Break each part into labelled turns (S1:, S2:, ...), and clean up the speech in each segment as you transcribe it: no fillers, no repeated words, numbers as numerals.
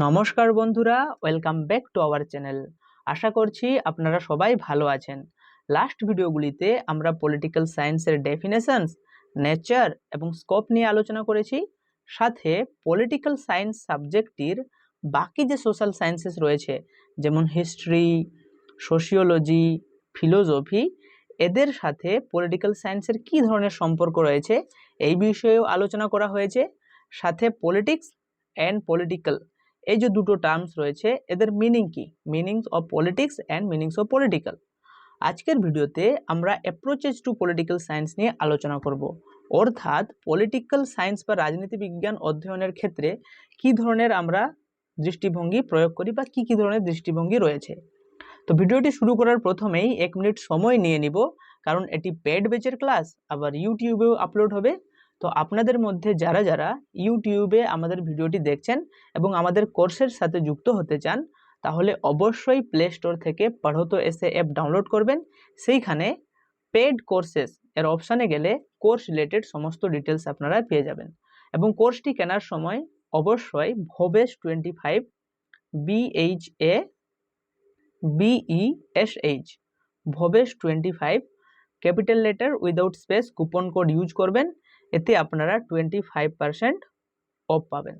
S1: নমস্কার বন্ধুরা, welcome back to our channel. আশা করছি আপনারা সবাই ভালো আছেন। লাস্ট ভিডিওগুলিতে আমরা পলিটিক্যাল সায়েন্সের ডেফিনেশনস, নেচার এবং স্কোপ নিয়ে আলোচনা করেছি। সাথে পলিটিক্যাল সায়েন্স সাবজেক্টটির বাকি যে সোশ্যাল সায়েন্সেস রয়েছে, যেমন হিস্ট্রি, সোশিওলজি, ফিলোসফি, এদের সাথে পলিটিক্যাল সায়েন্সের কী ধরনের সম্পর্ক রয়েছে এই বিষয়েও আলোচনা করা হয়েছে। সাথে পলিটিক্স অ্যান্ড পলিটিক্যাল, এই যে দুটো টার্মস রয়েছে এদের মিনিং কি, meanings of politics and meanings of political. আজকের ভিডিওতে আমরা অ্যাপ্রোচেস টু পলিটিক্যাল সায়েন্স নিয়ে আলোচনা করব, অর্থাৎ পলিটিক্যাল সায়েন্স বা রাজনীতি বিজ্ঞান অধ্যয়নের ক্ষেত্রে কি ধরনের আমরা দৃষ্টিভঙ্গি প্রয়োগ করি বা কি ধরনের দৃষ্টিভঙ্গি রয়েছে। তো ভিডিওটি শুরু করার প্রথমেই 1 মিনিট সময় নিয়ে নিব, কারণ এটি পেড ব্যাচের ক্লাস, আবার ইউটিউবেও আপলোড হবে। তো আপনাদের মধ্যে যারা যারা ইউটিউবে আমাদের ভিডিওটি দেখছেন এবং আমাদের কোর্সের সাথে যুক্ত হতে চান, তাহলে অবশ্যই প্লে স্টোর থেকে পড়তো এসে অ্যাপ ডাউনলোড করবেন। সেইখানে পেড কোর্সেস এর অপশানে গেলে কোর্স রিলেটেড সমস্ত ডিটেলস আপনারা পেয়ে যাবেন। এবং কোর্সটি কেনার সময় অবশ্যই Bhabesh 25 BHABESH Bhabesh 25 capital letter without space coupon code use করবেন, এতে আপনারা 25% অফ পাবেন।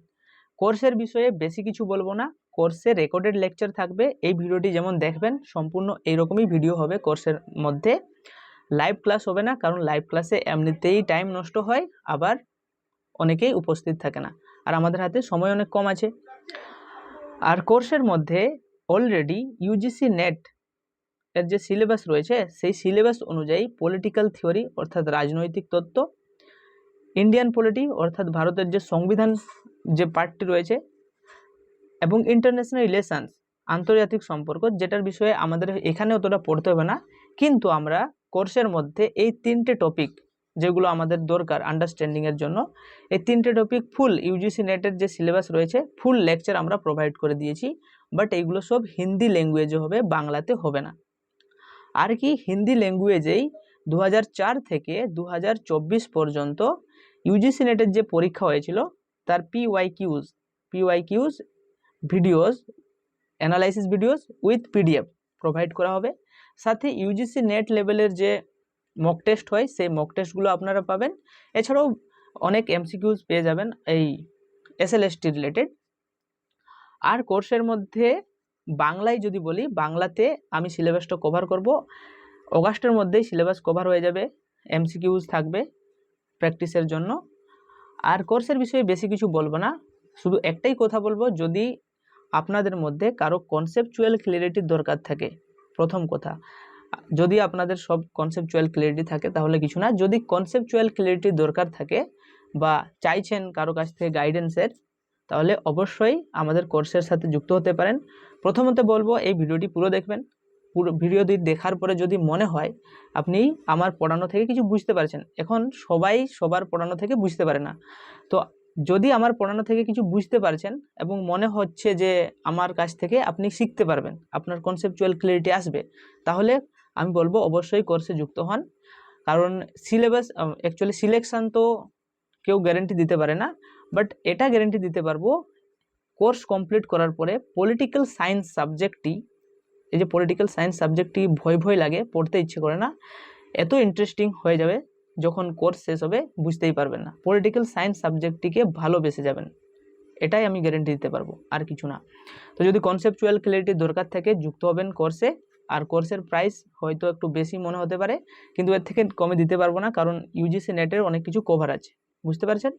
S1: কোর্সের বিষয়ে বেশি কিছু বলবো না, কোর্সে রেকর্ডেড লেকচার থাকবে। এই ভিডিওটি যেমন দেখবেন সম্পূর্ণ এইরকমই ভিডিও হবে। কোর্সের মধ্যে লাইভ ক্লাস হবে না, কারণ লাইভ ক্লাসে এমনিতেই টাইম নষ্ট হয়, আবার অনেকেই উপস্থিত থাকে না, আর আমাদের হাতে সময় অনেক কম আছে। আর কোর্সের মধ্যে অলরেডি ইউজিসি নেট এর যে সিলেবাস রয়েছে সেই সিলেবাস অনুযায়ী পলিটিক্যাল থিওরি অর্থাৎ রাজনৈতিক তত্ত্ব, ইন্ডিয়ান পলিটি অর্থাৎ ভারতের যে সংবিধান যে পার্টটি রয়েছে, এবং ইন্টারন্যাশনাল রিলেশনস আন্তর্জাতিক সম্পর্ক, যেটার বিষয়ে আমাদের এখানে অতটা পড়তে হবে না, কিন্তু আমরা কোর্সের মধ্যে এই 3টে টপিক যেগুলো আমাদের দরকার আন্ডারস্ট্যান্ডিংয়ের জন্য, এই 3টে টপিক ফুল ইউজিসি নেটের যে সিলেবাস রয়েছে ফুল লেকচার আমরা প্রোভাইড করে দিয়েছি। বাট এইগুলো সব হিন্দি ল্যাঙ্গুয়েজে হবে, বাংলাতে হবে না। আর কি হিন্দি ল্যাঙ্গুয়েজেই 2004 থেকে 2024 পর্যন্ত ইউজিসি নেটের যে পরীক্ষা হয়েছিল তার PYQs videos, analysis videos with PDF provide করা হবে। সাথে ইউজিসি নেট লেভেলের যে মক টেস্ট হয় সেই মক টেস্টগুলো আপনারা পাবেন। এছাড়াও অনেক এমসিকিউজ পেয়ে যাবেন এই এসএলএসটি রিলেটেড। আর কোর্সের মধ্যে বাংলায় যদি বলি, বাংলাতে আমি সিলেবাসটা কভার করব, অগাস্টের মধ্যেই সিলেবাস কভার হয়ে যাবে, এমসিকিউজ থাকবে প্র্যাকটিসের জন্য। আর কোর্সের বিষয়ে বেশি কিছু বলবো না, শুধু একটাই কথা বলবো, যদি আপনাদের মধ্যে কারো কনসেপচুয়াল ক্লিয়ারিটির দরকার থাকে, প্রথম কথা, যদি আপনাদের সব কনসেপচুয়াল ক্লিয়ারিটি থাকে তাহলে কিছু না, যদি কনসেপচুয়াল ক্লিয়ারিটির দরকার থাকে বা চাইছেন কারো কাছ থেকে গাইডেন্সের, তাহলে অবশ্যই আমাদের কোর্সের সাথে যুক্ত হতে পারেন। প্রথমত বলবো এই ভিডিওটি পুরো দেখবেন। পুরো ভিডিওটি দেখার পরে যদি মনে হয় আপনি আমার পড়ানো থেকে কিছু বুঝতে পারছেন, এখন সবাই সবার পড়ানো থেকে বুঝতে পারে না, তো যদি আমার পড়ানো থেকে কিছু বুঝতে পারছেন এবং মনে হচ্ছে যে আমার কাছ থেকে আপনি শিখতে পারবেন, আপনার কনসেপচুয়াল ক্লিয়ারিটি আসবে, তাহলে আমি বলবো অবশ্যই কোর্সে যুক্ত হন। কারণ সিলেবাস অ্যাকচুয়ালি সিলেকশান তো কেউ গ্যারেন্টি দিতে পারে না, বাট এটা গ্যারেন্টি দিতে পারবো কোর্স কমপ্লিট করার পরে পলিটিক্যাল সায়েন্স সাবজেক্টটি, এই যে পলিটিক্যাল সায়েন্স সাবজেক্টটি ভয় লাগে, পড়তে ইচ্ছে করে না, এত ইন্টারেস্টিং হয়ে যাবে যখন কোর্স শেষ হবে, বুঝতেই পারবেন না, পলিটিক্যাল সায়েন্স সাবজেক্টটিকে ভালোবেসে যাবেন, এটাই আমি গ্যারেন্টি দিতে পারবো, আর কিছু না। তো যদি কনসেপচুয়াল ক্লিয়ারিটির দরকার থাকে যুক্ত হবেন কোর্সে। আর কোর্সের প্রাইস হয়তো একটু বেশি মনে হতে পারে, কিন্তু এর থেকে কমে দিতে পারবো না, কারণ ইউজিসি নেটের অনেক কিছু কভার আছে, বুঝতে পারছেন?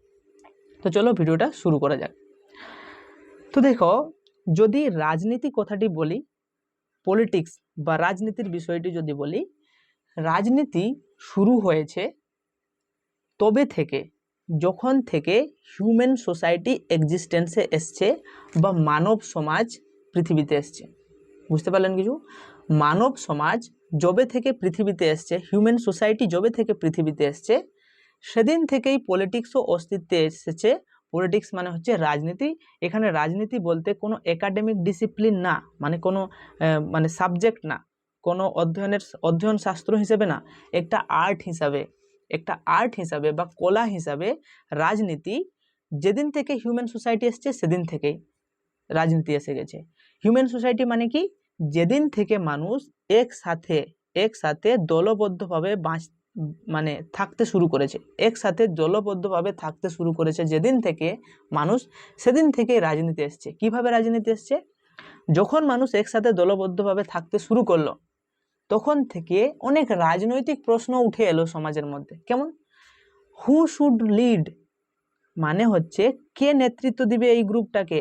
S1: তো চলো ভিডিওটা শুরু করা যাক। তো দেখো, যদি রাজনীতি কথাটি বলি, পলিটিক্স বা রাজনীতির বিষয়টি যদি বলি, রাজনীতি শুরু হয়েছে তবে থেকে যখন থেকে হিউম্যান সোসাইটি এক্সিস্টেন্সে এসছে বা মানব সমাজ পৃথিবীতে এসছে। বুঝতে পারলেন কিছু? মানব সমাজ যবে থেকে পৃথিবীতে এসছে, হিউম্যান সোসাইটি যবে থেকে পৃথিবীতে এসছে, সেদিন থেকেই পলিটিক্সও অস্তিত্বে এসেছে। পলিটিক্স মানে হচ্ছে রাজনীতি। এখানে রাজনীতি বলতে কোনো একাডেমিক ডিসিপ্লিন না, মানে কোনো মানে সাবজেক্ট না, কোনো অধ্যয়ন শাস্ত্র হিসেবে না, একটা আর্ট হিসাবে বা কলা হিসাবে রাজনীতি যেদিন থেকে হিউম্যান সোসাইটি এসছে সেদিন থেকেই। রাজনীতি এসে গেছে। হিউম্যান সোসাইটি মানে কি, যেদিন থেকে মানুষ একসাথে দলবদ্ধভাবে মানে থাকতে শুরু করেছে, একসাথে দলবদ্ধভাবে থাকতে শুরু করেছে যেদিন থেকে মানুষ, সেদিন থেকে রাজনীতি এসছে। কিভাবে রাজনীতি এসছে? যখন মানুষ একসাথে দলবদ্ধভাবে থাকতে শুরু করলো, তখন থেকে অনেক রাজনৈতিক প্রশ্ন উঠে এলো সমাজের মধ্যে। কেমন? হু শুড লিড, মানে হচ্ছে কে নেতৃত্ব দিবে এই গ্রুপটাকে,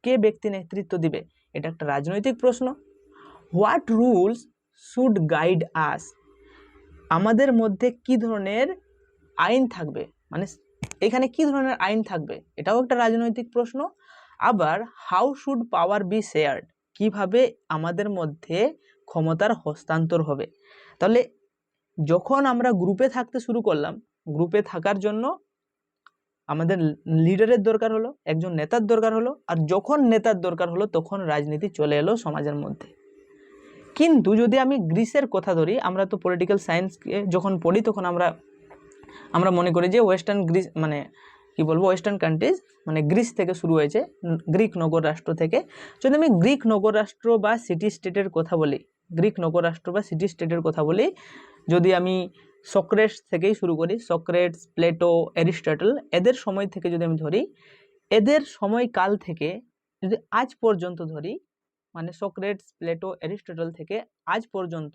S1: কে ব্যক্তি নেতৃত্ব দিবে, এটা একটা রাজনৈতিক প্রশ্ন। হোয়াট রুলস শুড গাইড আস, আমাদের মধ্যে কি ধরনের আইন থাকবে, মানে এখানে কি ধরনের আইন থাকবে, এটাও একটা রাজনৈতিক প্রশ্ন। আবার how should power B shared, কিভাবে আমাদের মধ্যে ক্ষমতার হস্তান্তর হবে। তাহলে যখন আমরা গ্রুপে থাকতে শুরু করলাম, গ্রুপে থাকার জন্য আমাদের লিডারের দরকার হলো, একজন নেতার দরকার হলো, আর যখন নেতার দরকার হলো তখন রাজনীতি চলে এলো সমাজের মধ্যে। কিন্তু যদি আমি গ্রিসের কথা ধরি, আমরা তো পলিটিক্যাল সায়েন্সকে যখন পড়ি তখন আমরা মনে করি যে ওয়েস্টার্ন গ্রিস, মানে কি বলবো, ওয়েস্টার্ন কান্ট্রিজ মানে গ্রিস থেকে শুরু হয়েছে, গ্রিক নগর রাষ্ট্র থেকে। যদি আমি গ্রিক নগর রাষ্ট্র বা সিটি স্টেটের কথা বলি, গ্রিক নগর রাষ্ট্র বা সিটি স্টেটের কথা বলি, যদি আমি সক্রেটস থেকেই শুরু করি, সক্রেটস, প্লেটো, অ্যারিস্টটল, এদের সময় থেকে যদি আমি ধরি, এদের সময়কাল থেকে যদি আজ পর্যন্ত ধরি, মানে সক্রেটস, প্লেটো, অ্যারিস্টটল থেকে আজ পর্যন্ত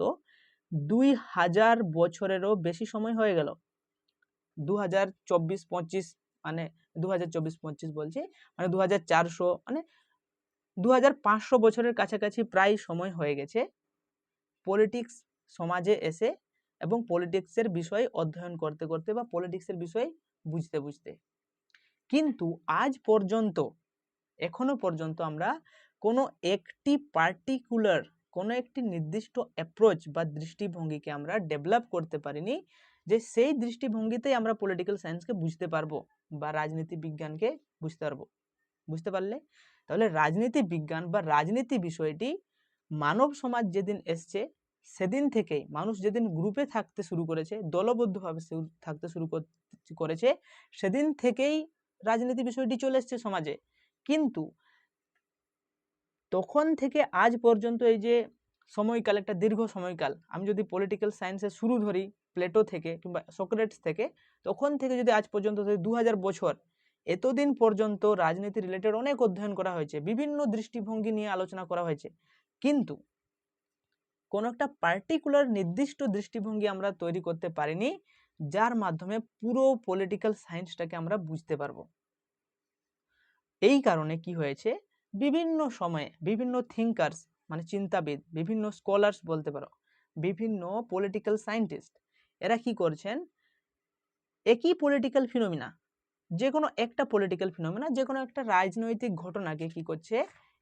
S1: 2000 বছরেরও বেশি সময় হয়ে গেল। 2024-25 মানে 2024-25 বলছি, মানে 2400 মানে 2500 বছরের কাছাকাছি প্রায় সময় হয়ে গেছে পলিটিক্স সমাজে এসে এবং পলিটিক্সের বিষয় অধ্যয়ন করতে করতে বা পলিটিক্সের বিষয় বুঝতে বুঝতে। কিন্তু আজ পর্যন্ত, এখনো পর্যন্ত আমরা কোনো একটি পার্টিকুলার, কোনো একটি নির্দিষ্ট অ্যাপ্রোচ বা দৃষ্টিভঙ্গিকে আমরা ডেভেলপ করতে পারিনি, যে সেই দৃষ্টিভঙ্গিতেই আমরা পলিটিক্যাল সায়েন্সকে বুঝতে পারবো বা রাজনীতি বিজ্ঞানকে বুঝতে পারবো। বুঝতে পারলে? তাহলে রাজনীতি বিজ্ঞান বা রাজনীতি বিষয়টি মানব সমাজ যেদিন এসছে সেদিন থেকেই, মানুষ যেদিন গ্রুপে থাকতে শুরু করেছে, দলবদ্ধভাবে থাকতে শুরু করেছে, সেদিন থেকেই রাজনীতি বিষয়টি চলে এসছে সমাজে। কিন্তু তখন থেকে আজ পর্যন্ত এই যে সময়কাল, একটা দীর্ঘ সময়কাল, আমি যদি পলিটিক্যাল সায়েন্সের শুরু ধরি প্লেটো থেকে কিংবা সক্রেটিস থেকে, তখন থেকে যদি আজ পর্যন্ত ধরি 2000 বছর, এতদিন পর্যন্ত রাজনীতি রিলেটেড অনেক অধ্যয়ন করা হয়েছে, বিভিন্ন দৃষ্টিভঙ্গি নিয়ে আলোচনা করা হয়েছে, কিন্তু কোনো একটা পার্টিকুলার নির্দিষ্ট দৃষ্টিভঙ্গি আমরা তৈরি করতে পারিনি যার মাধ্যমে পুরো পলিটিক্যাল সায়েন্সটাকে আমরা বুঝতে পারবো। এই কারণে কি হয়েছে, বিভিন্ন সময়ে বিভিন্ন থিঙ্কার্স মানে চিন্তাবিদ, বিভিন্ন স্কলার্স বলতে পারো, বিভিন্ন পলিটিক্যাল সায়েন্টিস্ট, এরা কি করছেন, একই পলিটিক্যাল ফিনোমিনা, যে কোনো একটা পলিটিক্যাল ফিনোমিনা, যে কোনো একটা রাজনৈতিক ঘটনাকে কি করছে,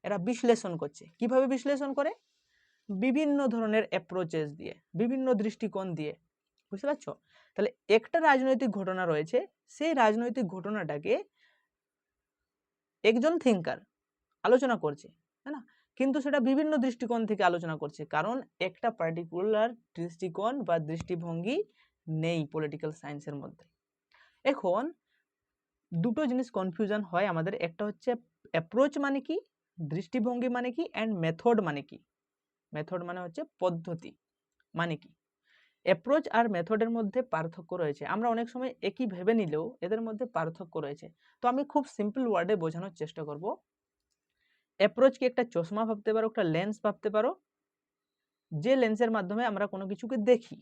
S1: এরা বিশ্লেষণ করছে। কিভাবে বিশ্লেষণ করে? বিভিন্ন ধরনের অ্যাপ্রোচেস দিয়ে, বিভিন্ন দৃষ্টিকোণ দিয়ে। বুঝতে পারছো? তাহলে একটা রাজনৈতিক ঘটনা রয়েছে, সেই রাজনৈতিক ঘটনাটাকে একজন থিঙ্কার আলোচনা করছে, তাই না? কিন্তু সেটা বিভিন্ন দৃষ্টিকোণ থেকে আলোচনা করছে, কারণ একটা পার্টিকুলার দৃষ্টিকোণ বা দৃষ্টিভঙ্গি নেই পলিটিক্যাল সায়েন্সের মধ্যে। এখন দুটো জিনিস কনফিউশন হয় আমাদের, একটা হচ্ছে অ্যাপ্রোচ মানে কি, দৃষ্টিভঙ্গি মানে কি, অ্যান্ড মেথড মানে কি। মেথড মানে হচ্ছে পদ্ধতি, মানে কি। অ্যাপ্রোচ আর মেথডের মধ্যে পার্থক্য রয়েছে, আমরা অনেক সময় একই ভেবে নিলেও এদের মধ্যে পার্থক্য রয়েছে। তো আমি খুব সিম্পল ওয়ার্ডে বোঝানোর চেষ্টা করব। অ্যাপ্রোচ কি একটা চশমা ভাবতে পারো, একটা লেন্স ভাবতে পারো, যে লেন্সের মাধ্যমে আমরা কোনো কিছুকে দেখি,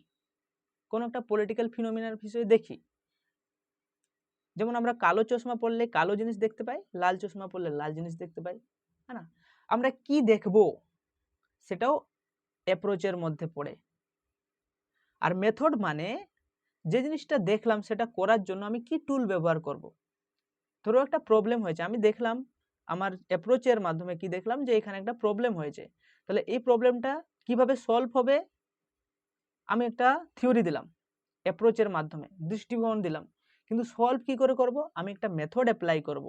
S1: কোনো একটা পলিটিক্যাল ফিনোমিনার বিষয়ে দেখি। যেমন আমরা কালো চশমা পরলে কালো জিনিস দেখতে পাই, লাল চশমা পরলে লাল জিনিস দেখতে পাই, হ্যাঁ না? আমরা কি দেখব সেটাও অ্যাপ্রোচের মধ্যে পড়ে। আর মেথড মানে যে জিনিসটা দেখলাম সেটা করার জন্য আমি কি টুল ব্যবহার করব। ধরো একটা প্রবলেম হয়েছে, আমি দেখলাম আমার অ্যাপ্রোচের মাধ্যমে কি দেখলাম যে এখানে একটা প্রবলেম হয়েছে, তাহলে এই প্রবলেমটা কিভাবে সলভ হবে, আমি একটা থিওরি দিলাম অ্যাপ্রোচের মাধ্যমে, দৃষ্টিকোণ দিলাম, কিন্তু সলভ কি করে করব, আমি একটা মেথড অ্যাপ্লাই করব,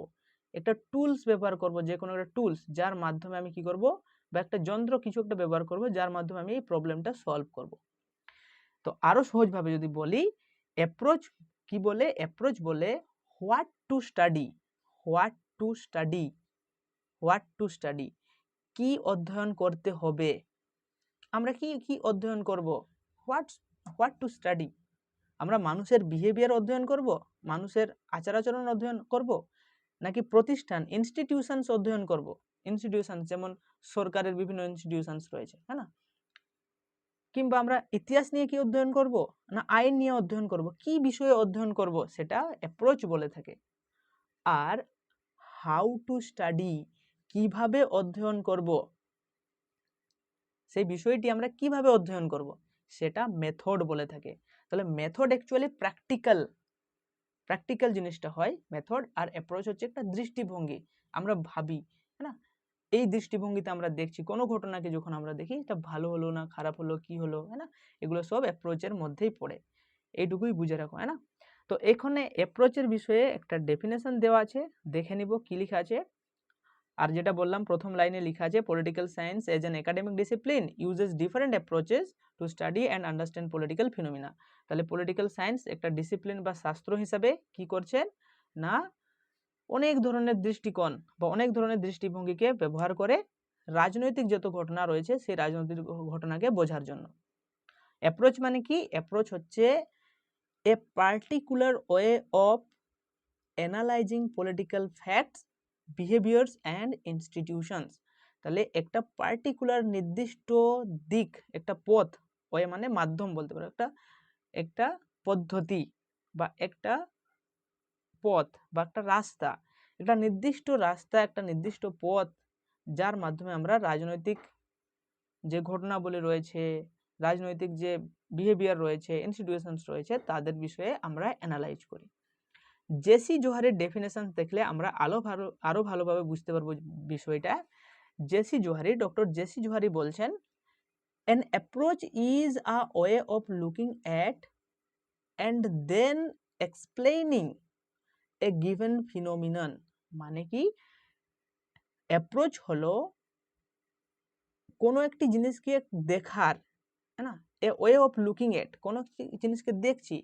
S1: একটা টুলস ব্যবহার করব, যে কোনো একটা টুলস যার মাধ্যমে আমি কি করব, বা একটা যন্ত্র কিছু একটা ব্যবহার করব যার মাধ্যমে আমি এই প্রবলেমটা সলভ করব। তো আরো সহজভাবে যদি বলি, অ্যাপ্রোচ কি বলে, অ্যাপ্রোচ বলে what to study, what to study, what to study, কি অধ্যয়ন করতে হবে, আমরা কি কি অধ্যয়ন করব, হোয়াট টু স্টাডি, আমরা মানুষের বিহেভিয়ার অধ্যয়ন করব, মানুষের আচার আচরণ অধ্যয়ন করব, নাকি প্রতিষ্ঠান ইনস্টিটিউশনস অধ্যয়ন করব, ইনস্টিটিউশনস যেমন সরকারের বিভিন্ন ইনস্টিটিউশনস রয়েছে, হ্যাঁ না, কিংবা আমরা ইতিহাস নিয়ে কি অধ্যয়ন করব, না আইন নিয়ে অধ্যয়ন করব, কি বিষয়ে অধ্যয়ন করব, সেটা অ্যাপ্রোচ বলে থাকে। আর হাউ টু স্টাডি, কিভাবে অধ্যয়ন করব, সেই বিষয়টি আমরা কিভাবে অধ্যয়ন করব, সেটা মেথড বলে থাকে। তাহলে মেথড অ্যাকচুয়ালি প্র্যাকটিক্যাল জিনিসটা হয় মেথড, আর অ্যাপ্রোচ হচ্ছে একটা দৃষ্টিভঙ্গি, আমরা ভাবি, হ্যাঁ না, এই দৃষ্টিভঙ্গিতে আমরা দেখছি কোনো ঘটনাকে, যখন আমরা দেখি এটা ভালো হলো না খারাপ হলো কি হলো, হ্যাঁ না, এগুলো সব অ্যাপ্রোচের মধ্যেই পড়ে, এইটুকুই বুঝে রাখো, হ্যাঁ না। তো এখানে অ্যাপ্রোচের বিষয়ে একটা ডেফিনেশন দেওয়া আছে, দেখে নিব কি লেখা আছে। আর যেটা বললাম প্রথম লাইনে লেখা আছে, political science as an academic discipline uses different approaches to study and understand political phenomena. তাহলে পলিটিক্যাল সায়েন্স একটা ডিসিপ্লিন বা শাস্ত্র হিসাবে কি করছেন না, অনেক ধরনের দৃষ্টিকোণ বা অনেক ধরনের দৃষ্টিভঙ্গিকে ব্যবহার করে রাজনৈতিক যত ঘটনা রয়েছে সেই রাজনৈতিক ঘটনাকে বোঝার জন্য। অ্যাপ্রোচ মানে কি, অ্যাপ্রোচ হচ্ছে a particular way of analysing political facts, behaviours and institutions. তাহলে একটা পার্টিকুলার নির্দিষ্ট দিক, একটা পথ, ওয়ে মানে মাধ্যম বলতে পারো, একটা পদ্ধতি বা একটা পথ বা একটা রাস্তা, একটা নির্দিষ্ট রাস্তা, একটা নির্দিষ্ট পথ, যার মাধ্যমে আমরা রাজনৈতিক যে ঘটনাবলী রয়েছে, রাজনৈতিক যে বিহেভিয়ার রয়েছে, ইনস্টিটিউশনস রয়েছে, তাদের বিষয়ে আমরা অ্যানালাইজ করি। জেসি জোহারের ডেফিনেশন দেখলে আমরা আরো ভালোভাবে বুঝতে পারবো বিষয়টা। ডক্টর জেসি জোহারি বলছেন, an approach is a way of looking at and then explaining a given phenomenon। মানে কি, অ্যাপ্রোচ হলো কোনো একটি জিনিসকে দেখার, হ্যাঁ না, এ ওয়ে অফ লুকিং এট, কোনো জিনিসকে দেখছি,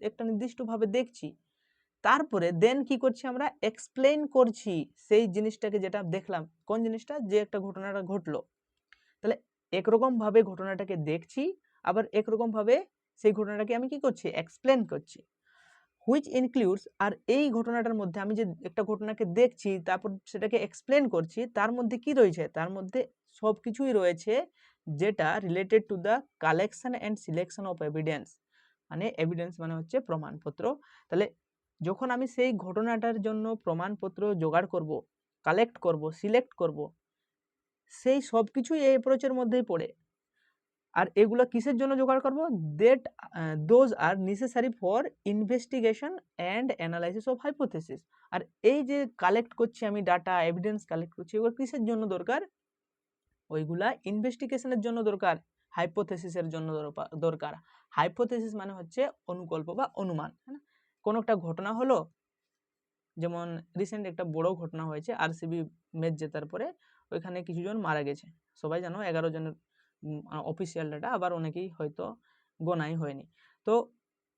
S1: একটা নির্দিষ্টভাবে দেখছি, তারপরে দেন কি করছি আমরা, এক্সপ্লেইন করছি সেই জিনিসটাকে, যেটা দেখলাম, কোন জিনিসটা, যে একটা ঘটনাটা ঘটলো। তাহলে একরকম ভাবে ঘটনাটাকে দেখছি, আবার একরকম ভাবে সেই ঘটনাটাকে আমি কি করছি, এক্সপ্লেন করছি। হুইচ ইনক্লুডস, আর এই ঘটনাটার মধ্যে আমি যে একটা ঘটনাকে দেখছি তারপর সেটাকে এক্সপ্লেন করছি, তার মধ্যে কি রয়েছে, তার মধ্যে সব কিছুই রয়েছে যেটা related to the collection and selection of evidence. মানে এভিডেন্স মানে হচ্ছে প্রমাণপত্র। তাহলে যখন আমি সেই ঘটনাটার জন্য প্রমাণপত্র জোগাড় করব, কালেক্ট করব, সিলেক্ট করব, সেই সব কিছুই এই অ্যাপ্রোচের মধ্যেই পড়ে। আর এগুলো কিসের জন্য জোগাড় করব, that those are necessary for investigation and analysis of hypothesis. আর এই যে কালেক্ট করছি আমি ডাটা, এভিডেন্স কালেক্ট করছি, এগুলো কিসের জন্য দরকার, ওইগুলা ইনভেস্টিগেশনের জন্য দরকার, হাইপোথেসিসের জন্য দরকার। হাইপোথেসিস মানে হচ্ছে অনুকল্প বা অনুমান, হ্যাঁ না, কোনো একটা ঘটনা হলো, যেমন রিসেন্ট একটা বড় ঘটনা হয়েছে, আরসিবি ম্যাচ জেতার পরে ওইখানে কিছুজন মারা গেছে, সবাই জানো 11 জনের অফিসিয়াল ডাটা, আবার অনেকেই হয়তো গোনাই হয়নি। তো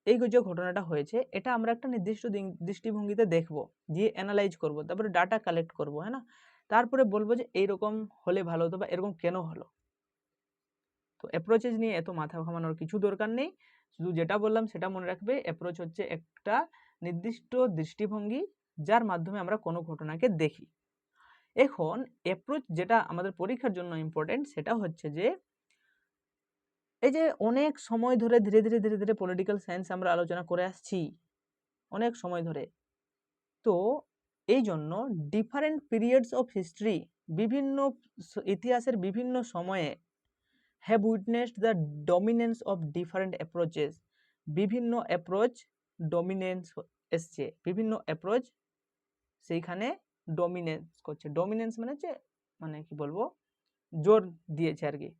S1: এই যে ঘটনাটা হয়েছে, এটা আমরা একটা নির্দিষ্ট দৃষ্টিভঙ্গিতে দেখব, দিয়ে অ্যানালাইজ করব, তারপরে ডাটা কালেক্ট করব, হ্যাঁ না, তারপরে বলবো যে এইরকম হলে ভালো হতো বা এরকম কেন হলো। তো অ্যাপ্রোচেস নিয়ে এত মাথা ঘামানোর কিছু দরকার নেই, শুধু যেটা বললাম সেটা মনে রাখবে। অ্যাপ্রোচ হচ্ছে একটা নির্দিষ্ট দৃষ্টিভঙ্গি যার মাধ্যমে আমরা কোনো ঘটনাকে দেখি। এখন অ্যাপ্রোচ যেটা আমাদের পরীক্ষার জন্য ইম্পর্টেন্ট, সেটা হচ্ছে যে এই যে অনেক সময় ধরে ধীরে ধীরে পলিটিক্যাল সায়েন্স আমরা আলোচনা করে আসছি অনেক সময় ধরে। তো এই জন্য ডিফারেন্ট পিরিয়ডস অফ হিস্ট্রি, বিভিন্ন ইতিহাসের বিভিন্ন সময়ে have witnessed the dominance of different approaches. বিভিন্ন অ্যাপ্রোচ ডমিনেন্স এসছে, বিভিন্ন অ্যাপ্রোচ সেইখানে ডমিনেন্স করছে। ডমিনেন্স মানে হচ্ছে, মানে কি বলবো, জোর দিয়েছে আর কি।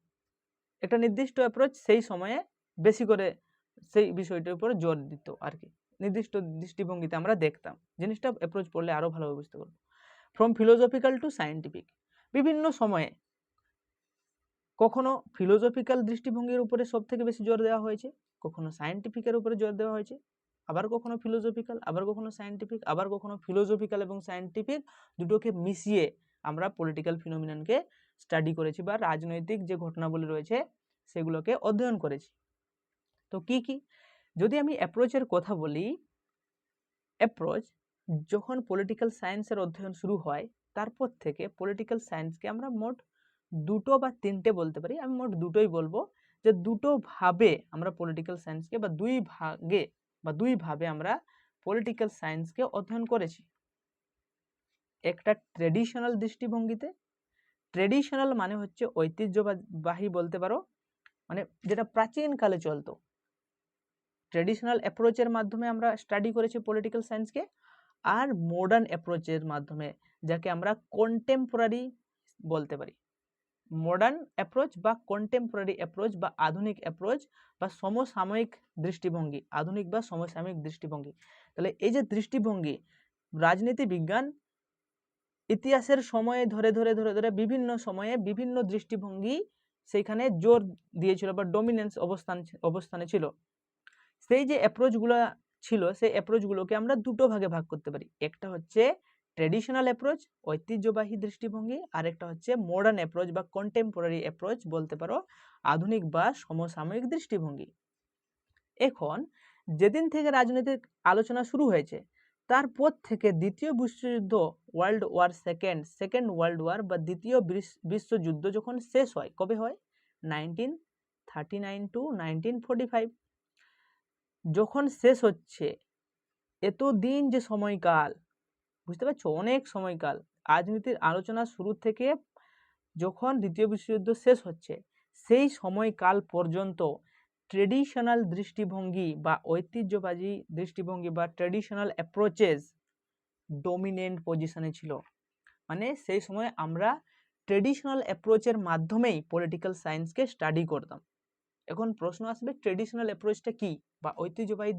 S1: একটা নির্দিষ্ট অ্যাপ্রোচ সেই সময়ে বেশি করে সেই বিষয়টার উপরে জোর দিত আর কি, নির্দিষ্ট দৃষ্টিভঙ্গিতে আমরা দেখতাম জিনিসটা। অ্যাপ্রোচ পড়লে আরো ভালোভাবে বুঝতে পারবো। ফ্রম ফিলোসফিক্যাল টু সায়েন্টিফিক, বিভিন্ন সময়ে কখনো ফিলোসফিক্যাল দৃষ্টিভঙ্গির উপরে সব থেকে বেশি জোর দেওয়া হয়েছে, কখনো সায়েন্টিফিকের উপরে জোর দেওয়া হয়েছে, আবার কখনো ফিলোসফিক্যাল, আবার কখনো সায়েন্টিফিক, আবার কখনো ফিলোসফিক্যাল এবং সায়েন্টিফিক দুটোকে মিশিয়ে আমরা পলিটিক্যাল ফিনোমিননকে স্টাডি করেছি বা রাজনৈতিক যে ঘটনাবলী রয়েছে সেগুলোকে অধ্যয়ন করেছি। তো কি কি, যদি আমি অ্যাপ্রোচের কথা বলি, অ্যাপ্রোচ যখন পলিটিক্যাল সায়েন্সের অধ্যয়ন শুরু হয় তারপর থেকে পলিটিক্যাল সায়েন্সকে আমরা মোট দুটো বা তিনটে বলতে পারি, আমি মোট দুটোই বলবো, যে দুটো ভাবে আমরা পলিটিক্যাল সায়েন্সকে বা দুই ভাবে আমরা পলিটিক্যাল সায়েন্সকে অধ্যয়ন করেছি। একটা ট্রেডিশনাল দৃষ্টিভঙ্গিতে, ট্রেডিশনাল মানে হচ্ছে ঐতিহ্যবাহী বলতে পারো, মানে যেটা প্রাচীনকালে চলতো, ট্রেডিশনাল অ্যাপ্রোচের মাধ্যমে আমরা স্টাডি করেছি পলিটিক্যাল সায়েন্সকে, আর মডার্ন অ্যাপ্রোচের মাধ্যমে যাকে আমরা কন্টেম্পোরারি বলতে পারি। মডার্ন অ্যাপ্রোচ বা কন্টেম্পোরারি অ্যাপ্রোচ বা আধুনিক অ্যাপ্রোচ বা সমসাময়িক দৃষ্টিভঙ্গি, আধুনিক বা সমসাময়িক দৃষ্টিভঙ্গি। তাহলে এই যে দৃষ্টিভঙ্গি, রাজনীতি বিজ্ঞান ইতিহাসের সময়ে ধরে ধরে ধরে ধরে বিভিন্ন সময়ে বিভিন্ন দৃষ্টিভঙ্গি সেইখানে জোর দিয়েছিল বা ডমিনেন্স অবস্থানে ছিল। সেই যে অ্যাপ্রোচগুলো ছিল সেই অ্যাপ্রোচগুলোকে আমরা দুটো ভাগে ভাগ করতে পারি, একটা হচ্ছে ট্রেডিশনাল অ্যাপ্রোচ ঐতিহ্যবাহী দৃষ্টিভঙ্গি, আর একটা হচ্ছে মডার্ন অ্যাপ্রোচ বা কন্টেম্পোরারি অ্যাপ্রোচ বলতে পারো, আধুনিক বা সমসাময়িক দৃষ্টিভঙ্গি। এখন যেদিন থেকে রাজনৈতিক আলোচনা শুরু হয়েছে তারপর থেকে দ্বিতীয় বিশ্বযুদ্ধ, সেকেন্ড ওয়ার্ল্ড ওয়ার বা দ্বিতীয় বিশ্বযুদ্ধ যখন শেষ হয়, কবে হয়? 1939 টু 1945। যখন শেষ হচ্ছে, এতদিন যে সময়কাল, বুঝতে পারছো, অনেক সময়কাল, রাজনীতির আলোচনা শুরু থেকে যখন দ্বিতীয় বিশ্বযুদ্ধ শেষ হচ্ছে সেই সময়কাল পর্যন্ত ট্রেডিশনাল দৃষ্টিভঙ্গি বা ঐতিহ্যবাহী দৃষ্টিভঙ্গি বা ট্রেডিশনাল অ্যাপ্রোচেস ডমিনেন্ট পজিশনে ছিল। মানে সেই সময় আমরা ট্রেডিশনাল অ্যাপ্রোচের মাধ্যমেই পলিটিক্যাল সায়েন্সকে স্টাডি করতাম। এখন প্রশ্ন আসবে, ট্রেডিশনাল অ্যাপ্রোচটা কি বা ঐতিহ্যবাহী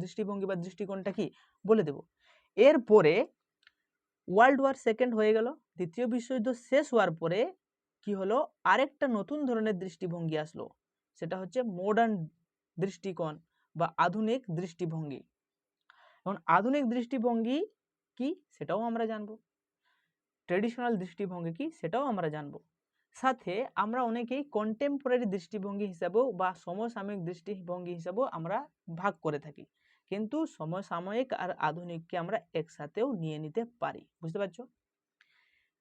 S1: দৃষ্টিভঙ্গি বা দৃষ্টিকোণটা কি, বলে দেব। এরপরে ওয়ার্ল্ড ওয়ার সেকেন্ড হয়ে গেল, দ্বিতীয় বিশ্বযুদ্ধ শেষ হওয়ার পরে কি হলো, আরেকটা নতুন ধরনের দৃষ্টিভঙ্গি আসলো, সেটা হচ্ছে মডার্ন দৃষ্টিকোণ বা আধুনিক দৃষ্টিভঙ্গি। এখন আধুনিক দৃষ্টিভঙ্গি কি সেটাও আমরা জানবো, ট্রেডিশনাল দৃষ্টিভঙ্গি কি সেটাও আমরা জানবো, সাথে আমরা অনেকেই কন্টেম্পোরারি দৃষ্টিভঙ্গি হিসাবেও বা সমসাময়িক দৃষ্টিভঙ্গি হিসাবেও আমরা ভাগ করে থাকি, কিন্তু সমসাময়িক আর আধুনিককে আমরা একসাথেও নিয়ে নিতে পারি। বুঝতে পারছো?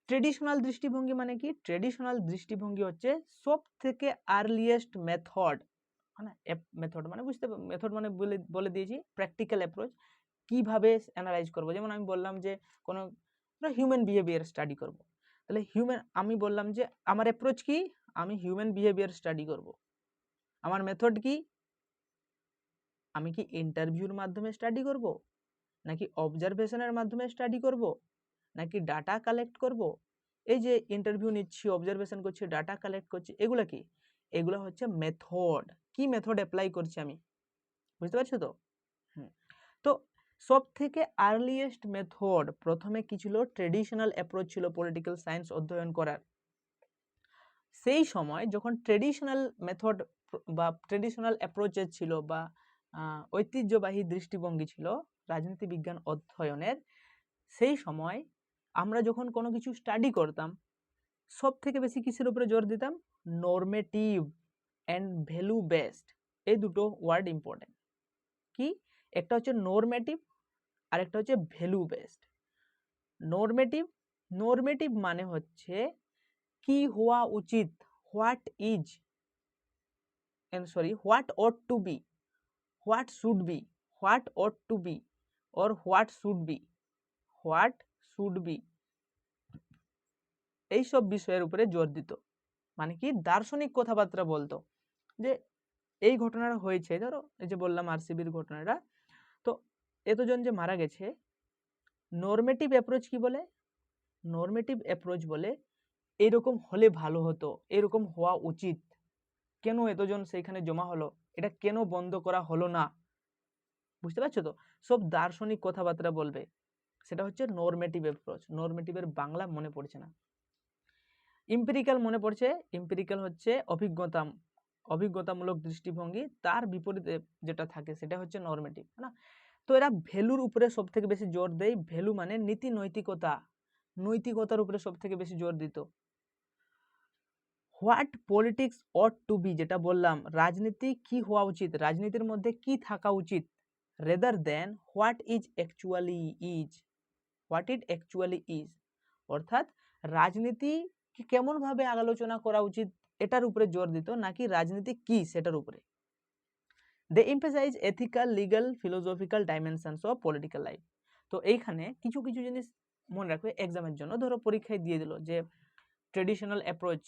S1: ট্রেডিশনাল দৃষ্টিভঙ্গি মানে কি? ট্রেডিশনাল দৃষ্টিভঙ্গি হচ্ছে সব থেকে আর্লিয়েস্ট মেথড, মানে মেথড মানে মেথড মানে বলে দিয়েছি প্র্যাকটিক্যাল অ্যাপ্রোচ, কিভাবে অ্যানালাইজ করব। যেমন আমি বললাম যে কোনো হিউম্যান বিহেভিয়ার স্টাডি করব, তাহলে আমি বললাম যে আমার অ্যাপ্রোচ কি, আমি হিউম্যান বিহেভিয়ার স্টাডি করব। আমার মেথড কি, আমি কি ইন্টারভিউর মাধ্যমে স্টাডি করব, নাকি অবজারভেশনের মাধ্যমে স্টাডি করব, নাকি ডাটা কালেক্ট করব? এই যে ইন্টারভিউ নিচ্ছি, অবজারভেশন করছি, ডাটা কালেক্ট করছি, এগুলো কি? এগুলো হচ্ছে মেথড। কি মেথড অ্যাপ্লাই করছি আমি, বুঝতে পারছো তো? তো সব থেকে আর্লিয়েস্ট মেথড প্রথমে কি ছিল? ট্রেডিশনাল অ্যাপ্রোচ ছিল পলিটিক্যাল সায়েন্স অধ্যয়ন করার। সেই সময় যখন ট্রেডিশনাল মেথড বা ট্রেডিশনাল অ্যাপ্রোচেস ছিল বা ঐতিহ্যবাহী দৃষ্টিভঙ্গি ছিল রাজনীতি বিজ্ঞান অধ্যয়নের, সেই সময় আমরা যখন কোনো কিছু স্টাডি করতাম সব থেকে বেশি কিসের উপরে জোর দিতাম? নরমেটিভ অ্যান্ড ভ্যালু বেসড, এই দুটো ওয়ার্ড ইম্পর্টেন্ট। কি? একটা হচ্ছে নরমেটিভ আর একটা হচ্ছে ভ্যালু বেসড। নরমেটিভ মানে হচ্ছে কি হওয়া উচিত, what ought to be, what should be, what ought to be or what should be, এইসব বিষয়ের উপরে জোর দিত। মানে কি? দার্শনিক কথাবার্তা বলতো যে এই ঘটনাটা হয়েছে, ধরো এই যে বললাম আরসিবির ঘটনাটা, তো এতজন যে মারা গেছে, নরমেটিভ অ্যাপ্রোচ কি বলে? নরমেটিভ অ্যাপ্রোচ বলে এরকম হলে ভালো হতো, এরকম হওয়া উচিত, কেন এতজন সেইখানে জমা হলো, এটা কেন বন্ধ করা হলো না? বুঝতে পারছো তো? সব দার্শনিক কথাবার্তা বলবে, সেটা হচ্ছে নরমেটিভ অ্যাপ্রোচ। নরমেটিভের বাংলা মনে পড়ছে না, এম্পিরিক্যাল মনে পড়ছে। এম্পিরিক্যাল হচ্ছে অভিজ্ঞতামূলক দৃষ্টিভঙ্গি, তার বিপরীতে যেটা থাকে সেটা হচ্ছে নরমেটিভ, না? তো এরা ভ্যালুর উপরে সব থেকে বেশি জোর দেয়। ভ্যালু মানে নীতি নৈতিকতা, নৈতিকতার উপরে সব থেকে বেশি জোর দিত। What politics ought to be, যেটা বললাম রাজনীতি কি হওয়া উচিত, রাজনীতির মধ্যে কি থাকা উচিত, rather than what is actually is, what it actually is, অর্থাৎ রাজনীতি কি কেমন ভাবে আলোচনা করা উচিত এটার উপরে জোর দিত, নাকি রাজনীতি কি সেটার উপরে। They emphasise ethical, legal, philosophical dimensions of political life. তো এইখানে কিছু কিছু জিনিস মনে রাখবে এক্সামের জন্য। ধরো পরীক্ষায় দিয়ে দিল যে ট্রেডিশনাল অ্যাপ্রোচ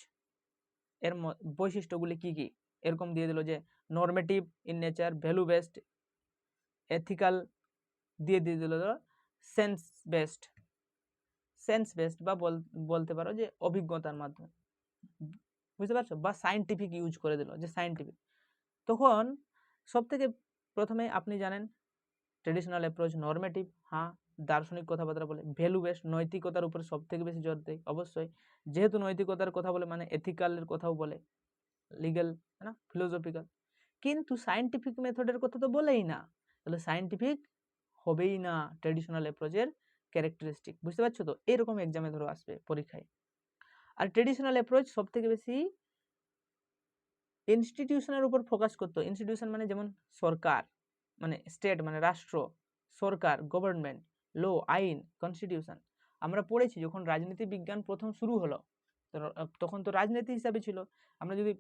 S1: এর বৈশিষ্ট্যগুলি কি কি, এরকম দিয়ে দিল যে normative in nature, value based, ethical, দিয়ে দিল সেন্স বেসড বা বলতে পারো যে অভিজ্ঞতার মাধ্যমে, বুঝতে পারছো, বা সায়েন্টিফিক ইউজ করে দিল যে সায়েন্টিফিক। তখন সব থেকে প্রথমে আপনি জানেন ট্রেডিশনাল অ্যাপ্রোচ নর্মেটিভ, হ্যাঁ দার্শনিক কথাবার্তা বলে, ভ্যালু বেসড নৈতিকতার উপরে সব থেকে বেশি জোর দেয় অবশ্যই, যেহেতু নৈতিকতার কথা বলে মানে এথিক্যালের কথাও বলে, লিগ্যাল, না ফিলোসফিক্যাল, কিন্তু সায়েন্টিফিক মেথডের কথা তো বলেই না, তাহলে সায়েন্টিফিক হবেই না ট্রেডিশনাল অ্যাপ্রোচের ক্যারেক্টারিস্টিক, বুঝতে পারছো তো, এরকম এক্সামে ধরো আসবে পরীক্ষায়। আর ট্রেডিশনাল অ্যাপ্রোচ সব থেকে বেশি ইনস্টিটিউশনের উপর ফোকাস করতো, ইনস্টিটিউশন মানে যেমন সরকার, মানে স্টেট মানে রাষ্ট্র, সরকার, গভর্নমেন্ট, ল, আইন, কনস্টিটিউশন। আমরা পড়েছি যখন রাজনীতি বিজ্ঞান প্রথম শুরু হলো তখন তো রাজনীতি হিসাবে ছিল। আমরা যদি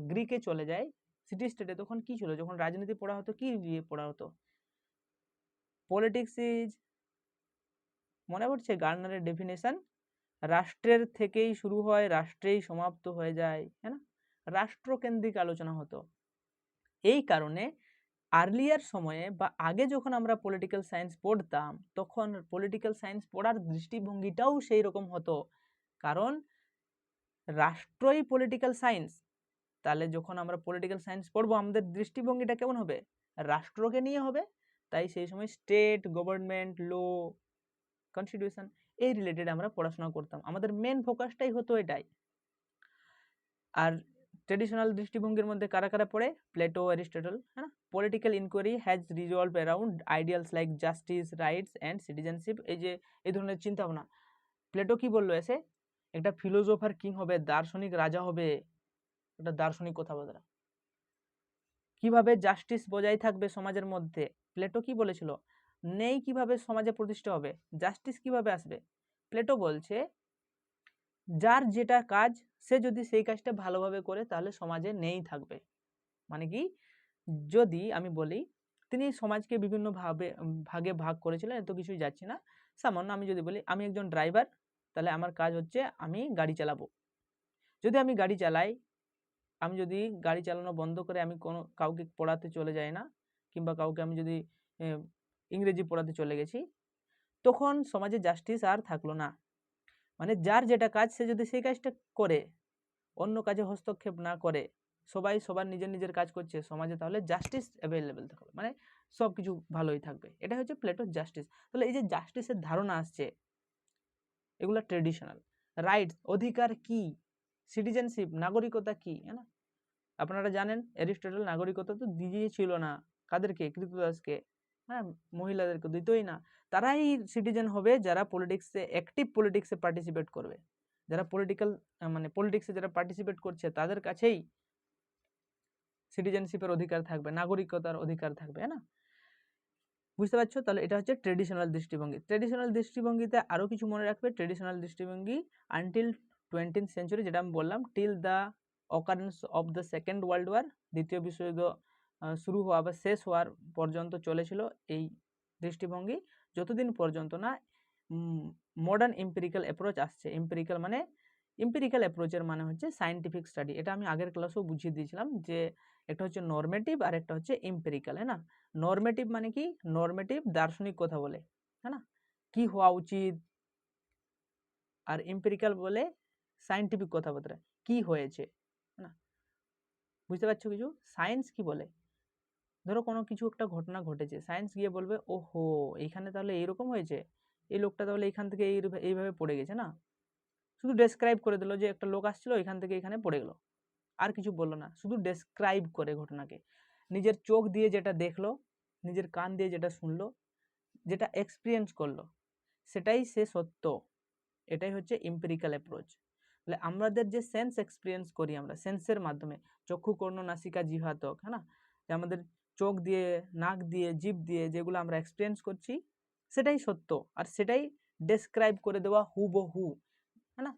S1: গ্রিকে চলে যাই, সিটি স্টেটে তখন কি ছিল, যখন রাজনীতি পড়া হতো কি দিয়ে পড়া হতো, পলিটিক্স ইজ, মনে পড়ছে গার্নারের ডেফিনেশন, রাষ্ট্রের থেকেই শুরু হয় রাষ্ট্রেই সমাপ্ত হয়ে যায়, হ্যাঁ না, রাষ্ট্রকেন্দ্রিক আলোচনা হতো। এই কারণে আর্লিয়ার সময়ে বা আগে যখন আমরা পলিটিক্যাল সায়েন্স পড়তাম তখন পলিটিক্যাল সায়েন্স পড়ার দৃষ্টিভঙ্গিটাও সেই রকম হতো, কারণ রাষ্ট্রই পলিটিক্যাল সায়েন্স। তাহলে যখন আমরা পলিটিক্যাল সায়েন্স পড়বো আমাদের দৃষ্টিভঙ্গিটা কেমন হবে, রাষ্ট্রকে নিয়ে হবে। তাই সেই সময় স্টেট, গভর্নমেন্ট, ল, কনস্টিটিউশন এই রিলেটেড আমরা পড়াশোনা করতাম, আমাদের মেন ফোকাসটাই হতো এটাই। আর ট্রেডিশনাল দৃষ্টিভঙ্গির মধ্যে কারা কারা পড়ে, প্লেটো, অ্যারিস্টটল, হ্যাঁ, political inquiry has resolve around ideals like justice, rights and citizenship, এই যে এই ধরনের চিন্তা ভাবনা। প্লেটো কি বললো এসে, একটা ফিলোসোফার কিং হবে, দার্শনিক রাজা হবে, একটা দার্শনিক কথাবার্তা। কিভাবে জাস্টিস বজায় থাকবে সমাজের মধ্যে, প্লেটো কি বলেছিল, নেই কিভাবে সমাজে প্রতিষ্ঠা হবে, জাস্টিস কিভাবে আসবে। প্লেটো বলছে যার যেটা কাজ সে যদি সেই কাজটা ভালোভাবে করে তাহলে সমাজে নেই থাকবে। মানে কি, যদি আমি বলি তিনি সমাজকে বিভিন্ন ভাগে ভাগ করেছিলেন, এত কিছুই যাচ্ছি না, সামান্য আমি যদি বলি আমি একজন ড্রাইভার, তাহলে আমার কাজ হচ্ছে আমি গাড়ি চালাবো। যদি আমি গাড়ি চালাই, আমি যদি গাড়ি চালানো বন্ধ করে আমি কোনো কাউকে পড়াতে চলে যাই না, কিংবা কাউকে আমি যদি ইংরেজি পড়াতে চলে গেছি, তখন সমাজে জাস্টিস আর থাকলো না। মানে যার যেটা কাজ সে যদি সেই কাজটা করে, অন্য কাজে হস্তক্ষেপ না করে, সবাই সবার নিজের নিজের কাজ করছে সমাজে, তাহলে জাস্টিস অ্যাভেলেবেল থাকবে, মানে সব কিছু ভালোই থাকবে। এটা হচ্ছে প্লেটোর জাস্টিস। তাহলে এই যে জাস্টিসের ধারণা আসছে, এগুলো ট্রেডিশনাল। রাইটস, অধিকার কি, সিটিজেনশিপ, নাগরিকতা কি, হ্যাঁ না, আপনারা জানেন অ্যারিস্টটল নাগরিকতা তো দিয়েছিল না, কাদেরকে, কৃতদাসকে, হ্যাঁ, মহিলাদেরকে দিতই না। তারাই সিটিজেন হবে যারা পলিটিক্সে, অ্যাক্টিভ পলিটিক্সে পার্টিসিপেট করবে, যারা পলিটিক্যাল মানে পলিটিক্সে যারা পার্টিসিপেট করছে তাদের কাছেই সিটিজেনশিপের অধিকার থাকবে, নাগরিকতার অধিকার থাকবে, হ্যাঁ না, বুঝতে পারছো। তাহলে এটা হচ্ছে ট্রেডিশনাল দৃষ্টিভঙ্গি। ট্রেডিশনাল দৃষ্টিভঙ্গিতে আরো কিছু মনে রাখবে, ট্রেডিশনাল দৃষ্টিভঙ্গি আনটিল 20th সেঞ্চুরি, যেটা আমি বললাম, till the occurrence of the Second World War, দ্বিতীয় বিশ্বযুদ্ধ শুরু হওয়া বা শেষ হওয়ার পর্যন্ত চলেছিল এই দৃষ্টিভঙ্গি, যতদিন পর্যন্ত না মডার্ন এম্পিরিক্যাল অ্যাপ্রোচ আসছে। এম্পিরিক্যাল মানে, এম্পিরিক্যাল অ্যাপ্রোচের মানে হচ্ছে সায়েন্টিফিক স্টাডি। এটা আমি আগের ক্লাসেও বুঝিয়ে দিয়েছিলাম যে একটা হচ্ছে নরমেটিভ আর একটা হচ্ছে এম্পিরিক্যাল, হ্যাঁ না। নরমেটিভ মানে কি, নরমেটিভ দার্শনিক কথা বলে, হ্যাঁ না, কি হওয়া উচিত, আর এম্পিরিক্যাল বলে সায়েন্টিফিক কথাবার্তা, কি হয়েছে, না, বুঝতে পারছো কিছু। সায়েন্স কি বলে, ধরো কোনো কিছু একটা ঘটনা ঘটেছে, সায়েন্স গিয়ে বলবে ওহো এইখানে তাহলে এইরকম হয়েছে, এই লোকটা তাহলে এইখান থেকে এইভাবে পড়ে গেছে, না, শুধু ডেসক্রাইব করে দিল যে একটা লোক আসছিল এখান থেকে এখানে পড়ে গেল, আর কিছু বললো না, শুধু ডেসক্রাইব করে ঘটনাকে, নিজের চোখ দিয়ে যেটা দেখলো, নিজের কান দিয়ে যেটা শুনলো, যেটা এক্সপিরিয়েন্স করলো, সেটাই সে সত্য, এটাই হচ্ছে এম্পিরিক্যাল অ্যাপ্রোচ। তাহলে আমাদের যে সেন্স এক্সপিরিয়েন্স করি আমরা সেন্সের মাধ্যমে, চক্ষু, কর্ণ, নাসিকা, জিহ্বা, ত্বক, হ্যাঁ না, যে আমাদের চোখ দিয়ে, নাক দিয়ে, জিভ দিয়ে যেগুলো আমরা এক্সপিরিয়েন্স করছি সেটাই সত্য, আর সেটাই ডেসক্রাইব করে দেওয়া হুবহু, হ্যাঁ না।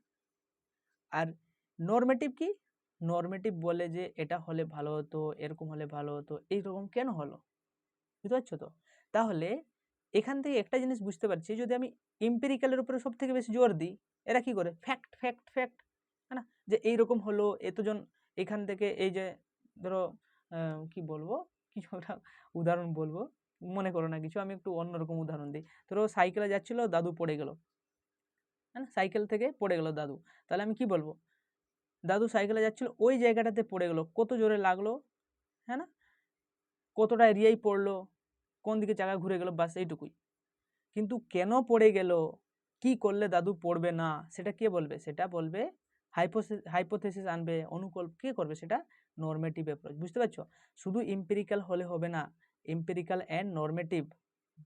S1: আর নর্মেটিভ কি? নর্মেটিভ বলে যে এটা হলে ভালো হতো, এরকম হলে ভালো হতো, এইরকম কেন হলো, বুঝতে পারছো তো? তাহলে এখান থেকে একটা জিনিস বুঝতে পারছি, যদি আমি এম্পিরিক্যালের উপরে সব থেকে বেশি জোর দিই, এরা কি করে ফ্যাক্ট ফ্যাক্ট ফ্যাক্ট, হ্যাঁ না, যে এইরকম হলো, এতজন এখান থেকে, এই যে ধরো কি বলবো, কিছু একটা উদাহরণ বলবো, মনে করো না কিছু, আমি একটু অন্যরকম উদাহরণ দিই। ধরো সাইকেলে যাচ্ছিল, দাদু পড়ে গেল, হ্যাঁ না, সাইকেল থেকে পড়ে গেল দাদু, তাহলে আমি কি বলবো, দাদু সাইকেলে যাচ্ছিল, ওই জায়গাটাতে পড়ে গেল, কত জোরে লাগলো, হ্যাঁ না, কতটা এরিয়াই পড়লো, কোন দিকে চাকা ঘুরে গেল, বাস এইটুকুই। কিন্তু কেন পড়ে গেল, কি করলে দাদু পড়বে না, সেটা কে বলবে? সেটা বলবে হাইপোথেসিস আনবে, অনুকল্প কে করবে? সেটা নরমেটিভ অ্যাপ্রোচ। বুঝতে পারছো? শুধু এম্পিরিক্যাল হলে হবে না, এম্পিরিক্যাল অ্যান্ড নরমেটিভ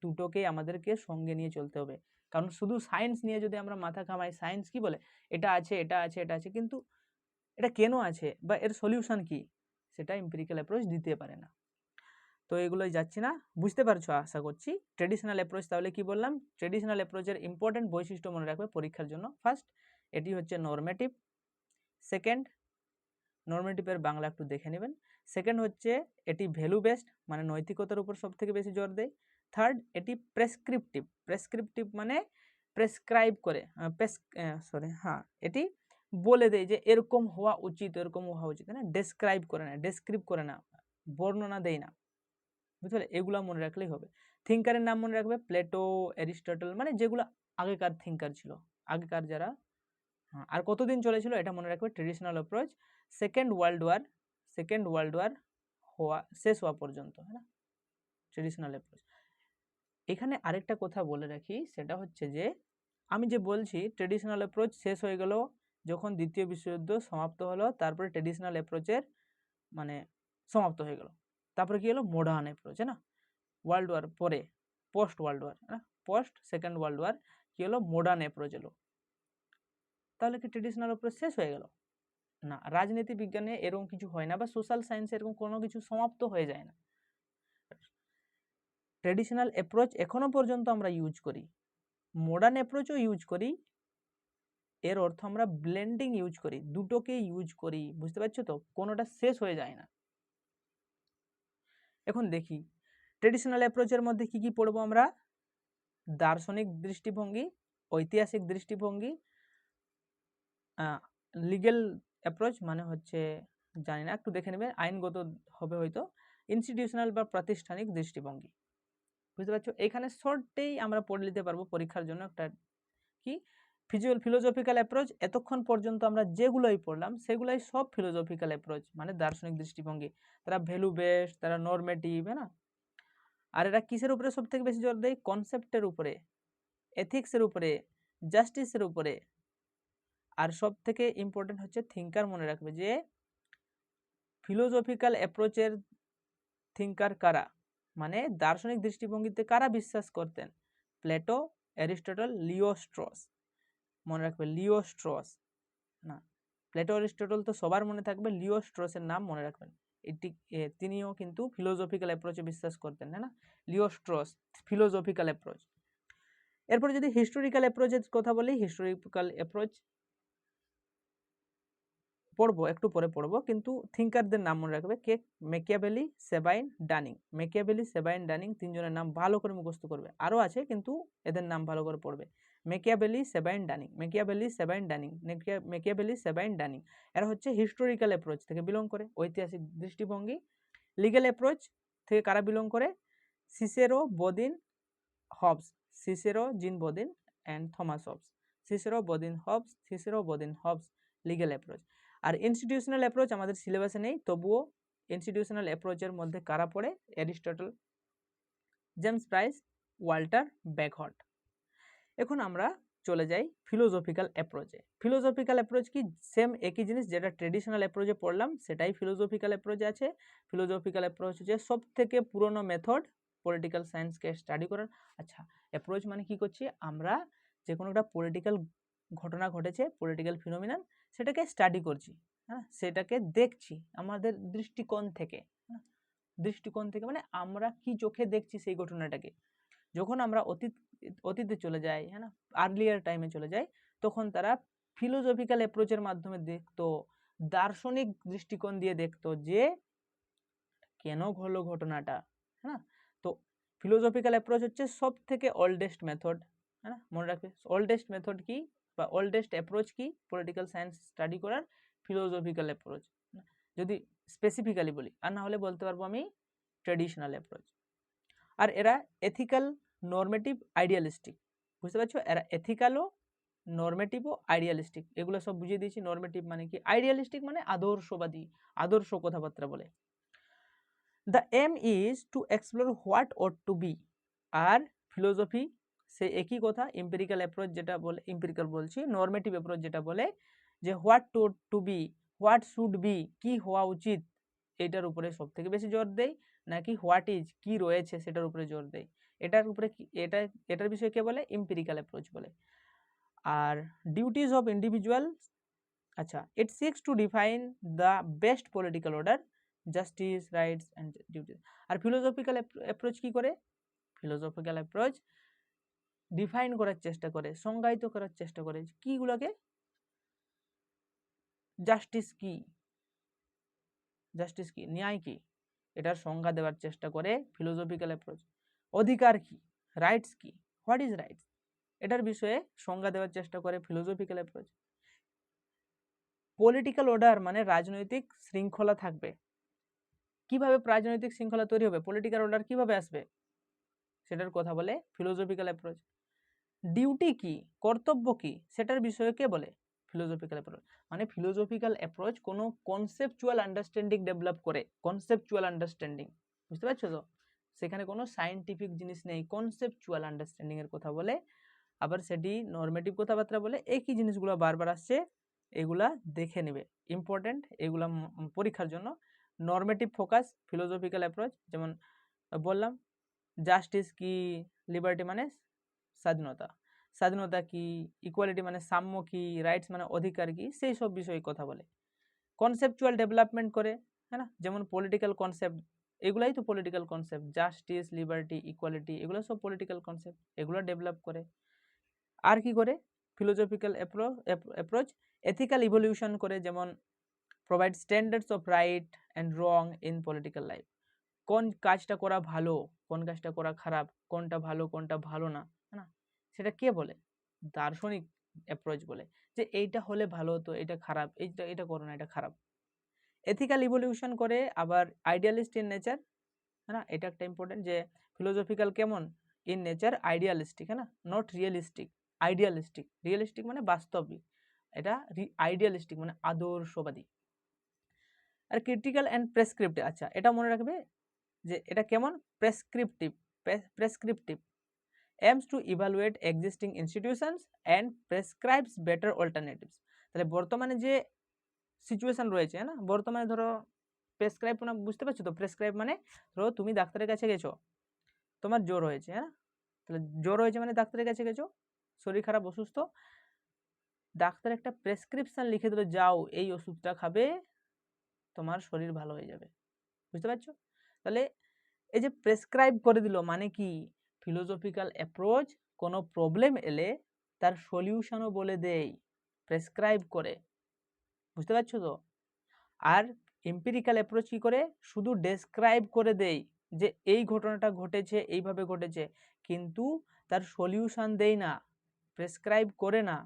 S1: দুটোকেই আমাদেরকে সঙ্গে নিয়ে চলতে হবে। কারণ শুধু সায়েন্স নিয়ে যদি আমরা মাথা ঘামাই, সায়েন্স কি বলে এটা আছে, এটা আছে, এটা আছে, কিন্তু এটা কেন আছে বা এর সলিউশন কি, সেটা এম্পিরিক্যাল অ্যাপ্রোচ দিতে পারে না। তো এগুলোই যাচ্ছি না, বুঝতে পারছো আশা করছি। ট্রেডিশনাল অ্যাপ্রোচ তাহলে কি বললাম? ট্রেডিশনাল অ্যাপ্রোচের ইম্পর্টেন্ট বৈশিষ্ট্য মনে রাখবে পরীক্ষার জন্য। ফার্স্ট, এটি হচ্ছে নরমেটিভ। সেকেন্ড, নরমেটিভের বাংলা একটু দেখে নেবেন। সেকেন্ড হচ্ছে এটি ভ্যালু বেসড, মানে নৈতিকতার উপর সব থেকে বেশি জোর দেয়। থার্ড, এটি প্রেসক্রিপটিভ। প্রেসক্রিপটিভ মানে প্রেসক্রাইব করে, এটি বলে দেয় যে এরকম হওয়া উচিত, এরকম হওয়া উচিত, না ডেসক্রাইব করে না, ডেসক্রিপ করে না, বর্ণনা দেয় না। বুঝতে পারলে? এগুলো মনে রাখলেই হবে। থিঙ্কারের নাম মনে রাখবে, প্লেটো, অ্যারিস্টটল, মানে যেগুলো আগেকার থিঙ্কার ছিল, আগেকার যারা। হ্যাঁ, আর কতদিন চলেছিল এটা মনে রাখবে, traditional approach Second World War শেষ হওয়া পর্যন্ত, হ্যাঁ না, ট্রেডিশনাল অ্যাপ্রোচ। এখানে আরেকটা কথা বলে রাখি, সেটা হচ্ছে যে আমি যে বলছি ট্রেডিশনাল অ্যাপ্রোচ শেষ হয়ে গেল যখন দ্বিতীয় বিশ্বযুদ্ধ সমাপ্ত হলো, তারপরে ট্রেডিশনাল অ্যাপ্রোচের মানে সমাপ্ত হয়ে গেল, তারপরে কি হলো, মডার্ন অ্যাপ্রোচ, হ্যাঁ না, ওয়ার্ল্ড ওয়ার পরে, post World War, post Second World War কি হলো, মডার্ন অ্যাপ্রোচ এলো। তাহলে কি ট্রেডিশনাল অ্যাপ্রোচ শেষ হয়ে গেল? না, রাজনীতি বিজ্ঞানে এরকম কিছু হয় না, বা সোশ্যাল সায়েন্সে এরকম কোনো কিছু সমাপ্ত হয়ে যায় না। ট্রেডিশনাল অ্যাপ্রোচ এখনো পর্যন্ত আমরা ইউজ করি, মডার্ন অ্যাপ্রোচও ইউজ করি, এর অর্থ আমরা ব্লেন্ডিং ইউজ করি, দুটোকে ইউজ করি, বুঝতে পারছো তো, কোনোটা শেষ হয়ে যায় না। এখন দেখি ট্রেডিশনাল অ্যাপ্রোচের মধ্যে কি কি পড়বো আমরা। দার্শনিক দৃষ্টিভঙ্গি, ঐতিহাসিক দৃষ্টিভঙ্গি, লিগেল অ্যাপ্রোচ মানে হচ্ছে জানি না, একটু দেখে নেবে, আইনগত হবে হয়তো, ইনস্টিটিউশনাল বা প্রাতিষ্ঠানিক দৃষ্টিভঙ্গি। বুঝতে পারছো? এখানে শর্টেই আমরা পড়ে নিতে পারবো পরীক্ষার জন্য একটা কি ফিলোজফিক্যাল অ্যাপ্রোচ। এতক্ষণ পর্যন্ত আমরা যেগুলোই পড়লাম সেগুলোই সব ফিলোজফিক্যাল অ্যাপ্রোচ, মানে দার্শনিক দৃষ্টিভঙ্গি। তারা ভ্যালু বেসড, তারা নরমেটিভ, হ্যাঁ না। আর এরা কিসের উপরে সব থেকে বেশি জোর দেয়? কনসেপ্টের উপরে, এথিক্সের উপরে, জাস্টিসের উপরে। আর সব থেকে ইম্পর্টেন্ট হচ্ছে থিঙ্কার। মনে রাখবে যে ফিলোজফিক্যাল অ্যাপ্রোচের থিঙ্কার কারা, মানে দার্শনিক দৃষ্টিভঙ্গিতে কারা বিশ্বাস করতেন? প্লেটো, অ্যারিস্টটল, লিও স্ট্রস। মনে রাখবে লিও স্ট্রস, না প্লেটো অ্যারিস্টটল তো সবার মনে থাকবে, লিও স্ট্রসের নাম মনে রাখবেন। এটি তিনিও কিন্তু ফিলোজফিক্যাল অ্যাপ্রোচে বিশ্বাস করতেন, হ্যাঁ না, লিও স্ট্রস, ফিলোজফিক্যাল অ্যাপ্রোচ। এরপর যদি হিস্টোরিক্যাল অ্যাপ্রোচের কথা বলি, হিস্টোরিক্যাল অ্যাপ্রোচ পড়বো, একটু পরে পড়বো, কিন্তু থিঙ্কারদের নাম মনে রাখবে। কে? Machiavelli, Sabine, Dunning. Machiavelli, Sabine, Dunning তিনজনের নাম ভালো করে মুখস্থ করবে, আরও আছে কিন্তু এদের নাম ভালো করে পড়বে। Machiavelli, Sabine, Dunning, Machiavelli, Sabine, Dunning, Machiavelli, Sabine, Dunning. এরা হচ্ছে হিস্টোরিক্যাল অ্যাপ্রোচ থেকে বিলং করে, ঐতিহাসিক দৃষ্টিভঙ্গি। লিগ্যাল অ্যাপ্রোচ থেকে কারা বিলং করে? Cicero, Bodin, Hobbes. Cicero, Jean Bodin and Thomas Hobbes. Cicero, Bodin, Hobbes, Cicero, Bodin, Hobbes, legal approach. আর ইনস্টিটিউশনাল অ্যাপ্রোচ আমাদের সিলেবাসে নেই, তবুও ইনস্টিটিউশনাল অ্যাপ্রোচের মধ্যে কারা পড়ে? Aristotle, James Price, Walter Bagehot. এখন আমরা চলে যাই ফিলোজফিক্যাল অ্যাপ্রোচে। ফিলোজফিক্যাল অ্যাপ্রোচ কি? সেম একই জিনিস যেটা ট্রেডিশনাল অ্যাপ্রোচে পড়লাম সেটাই ফিলোজফিক্যাল অ্যাপ্রোচে আছে। ফিলোজফিক্যাল অ্যাপ্রোচ হচ্ছে সব থেকে পুরনো মেথড পলিটিক্যাল সায়েন্সকে স্টাডি করার। আচ্ছা, অ্যাপ্রোচ মানে কি করছি আমরা? যে কোনো একটা পলিটিক্যাল ঘটনা ঘটেছে, পলিটিক্যাল ফিনোমিনান, সেটাকে স্টাডি করছি, হ্যাঁ, সেটাকে দেখছি আমাদের দৃষ্টিকোণ থেকে, হ্যাঁ, দৃষ্টিকোণ থেকে মানে আমরা কি চোখে দেখছি সেই ঘটনাটাকে। যখন আমরা অতীতে চলে যাই, হ্যাঁ না, আর্লিয়ার টাইমে চলে যাই, তখন তারা ফিলোসফিক্যাল অ্যাপ্রোচের মাধ্যমে দেখতো, দার্শনিক দৃষ্টিকোণ দিয়ে দেখতো যে কেন ঘটলো ঘটনাটা, হ্যাঁ। তো ফিলোসফিক্যাল অ্যাপ্রোচ হচ্ছে সব থেকে ওল্ডেস্ট মেথড, হ্যাঁ, মনে রাখবে ওল্ডেস্ট মেথড কি বা ওল্ডেস্ট অ্যাপ্রোচ কি পলিটিক্যাল সায়েন্স স্টাডি করার, ফিলোসফিক্যাল অ্যাপ্রোচ, যদি স্পেসিফিক্যালি বলি, আর না হলে বলতে পারবো আমি ট্রেডিশনাল অ্যাপ্রোচ। আর এরা এথিক্যাল, নর্মেটিভ, আইডিয়ালিস্টিক, বুঝতে পারছো, এরা এথিক্যালও, নর্মেটিভ ও আইডিয়ালিস্টিক, এগুলো সব বুঝিয়ে দিয়েছি। নর্মেটিভ মানে কি, আইডিয়ালিস্টিক মানে আদর্শবাদী, আদর্শ কথাবার্তা বলে। The aim is to explore what ought to be. আর ফিলোসফি সে একই কথা, এম্পিরিক্যাল অ্যাপ্রোচ যেটা বলে, এম্পিরিক্যাল বলছি, নর্মেটিভ অ্যাপ্রোচ যেটা বলে যে what to be, what should be, কি হওয়া উচিত, এটার উপরে সব থেকে বেশি জোর দেয়, নাকি হোয়াট ইজ, কি রয়েছে সেটার উপরে জোর দেয়। এটার উপরে এটার বিষয়ে কে বলে, এম্পিরিক্যাল অ্যাপ্রোচ বলে। আর ডিউটিজ অফ ইন্ডিভিজুয়াল, আচ্ছা, it seeks to define the best political order, justice, rights and duties. আর ফিলোসফিক্যাল অ্যাপ্রোচ কি করে, ফিলোসফিক্যাল অ্যাপ্রোচ ডিফাইন করার চেষ্টা করে, সংজ্ঞায়িত করার চেষ্টা করে কিগুলোকে, জাস্টিস কি, জাস্টিস কি, ন্যায় কি, এটার সংজ্ঞা দেওয়ার চেষ্টা করে ফিলোসফিক্যাল অ্যাপ্রোচ। অধিকার কি, রাইটস কি, হোয়াট ইজ রাইটস, এটার বিষয়ে সংজ্ঞা দেওয়ার চেষ্টা করে ফিলোসফিক্যাল অ্যাপ্রোচ। পলিটিক্যাল অর্ডার মানে রাজনৈতিক শৃঙ্খলা থাকবে, কিভাবে রাজনৈতিক শৃঙ্খলা তৈরি হবে, পলিটিক্যাল অর্ডার কিভাবে আসবে, সেটার কথা বলে ফিলোসফিক্যাল অ্যাপ্রোচ। ডিউটি কি, কর্তব্য কি, সেটার বিষয়ে কে বলে, ফিলোসফিক্যাল অ্যাপ্রোচ। মানে ফিলোসফিক্যাল অ্যাপ্রোচ কোনো কনসেপচুয়াল আন্ডারস্ট্যান্ডিং ডেভেলপ করে, কনসেপচুয়াল আন্ডারস্ট্যান্ডিং, বুঝতে পারছো তো, সেখানে কোনো সায়েন্টিফিক জিনিস নেই, কনসেপচুয়াল আন্ডারস্ট্যান্ডিং এর কথা বলে। আবার সেটি নর্মেটিভ কথাবার্তা বলে, একই জিনিসগুলো বারবার আসছে, এগুলা দেখে নেবে, ইম্পর্টেন্ট এগুলা পরীক্ষার জন্য। নর্মেটিভ ফোকাস ফিলোসফিক্যাল অ্যাপ্রোচ, যেমন বললাম জাস্টিস কি, লিবার্টি মানে স্বাধীনতা, স্বাধীনতা কি, ইকুয়ালিটি মানে সাম্য কি, রাইটস মানে অধিকার কি, সেই সব বিষয়ে কথা বলে। কনসেপচুয়াল ডেভেলপমেন্ট করে, হ্যাঁ না, যেমন পলিটিক্যাল কনসেপ্ট, এগুলাই তো political concept, justice, liberty, equality, এগুলো সব পলিটিক্যাল কনসেপ্ট, এগুলো ডেভেলপ করে। আর কি করে ফিলোসফিক্যাল অ্যাপ্রোচ, এথিক্যাল ইভলিউশন করে, যেমন provide standards of right and wrong in political life, কোন কাজটা করা ভালো, কোন কাজটা করা খারাপ, কোনটা ভালো কোনটা ভালো না, হ্যাঁ, সেটা কে বলে, দার্শনিক অ্যাপ্রোচ বলে, যে এইটা হলে ভালো হতো, এটা খারাপ, এটা করো না, এটা খারাপ। এথিক্যাল ইভলিউশন করে। আবার আইডিয়ালিস্ট ইন নেচার, হ্যাঁ না, এটা একটা ইম্পর্টেন্ট, যে ফিলোসফিক্যাল কেমন, ইন নেচার আইডিয়ালিস্টিক, হ্যাঁ না, নট রিয়েলিস্টিক, আইডিয়ালিস্টিক, রিয়েলিস্টিক মানে বাস্তবিক, এটা আইডিয়ালিস্টিক মানে আদর্শবাদী। আর ক্রিটিক্যাল অ্যান্ড প্রেসক্রিপটিভ, আচ্ছা এটা মনে রাখবে যে এটা কেমন, prescriptive, prescriptive aims to evaluate existing institutions and prescribes better alternatives। তাহলে বর্তমানে যে সিচুয়েশন রয়েছে, না বর্তমানে ধরো প্রেসক্রাইব, না বুঝতে পারছো তো, প্রেসক্রাইব মানে ধরো তুমি ডাক্তারের কাছে গেছো, তোমার জ্বর হয়েছে, হ্যাঁ, তাহলে জ্বর হয়েছে মানে ডাক্তারের কাছে গেছো, শরীর খারাপ, অসুস্থ, ডাক্তার একটা প্রেসক্রিপশন লিখে দিল, যাও এই ওষুধটা খাবে, তোমার শরীর ভালো হয়ে যাবে, বুঝতে পারছো। তাহলে এই যে প্রেসক্রাইব করে দিল মানে কি, ফিলোসফিক্যাল অ্যাপ্রোচ কোনো প্রবলেম এলে তার সলিউশনও বলে দেয়, প্রেসক্রাইব করে, বুঝতে পারছো তো। আর এম্পিরিক্যাল অ্যাপ্রোচ কি করে, শুধু ডেসক্রাইব করে দেয় যে এই ঘটনাটা ঘটেছে, এইভাবে ঘটেছে, কিন্তু তার সলিউশন দেয় না, প্রেসক্রাইব করে না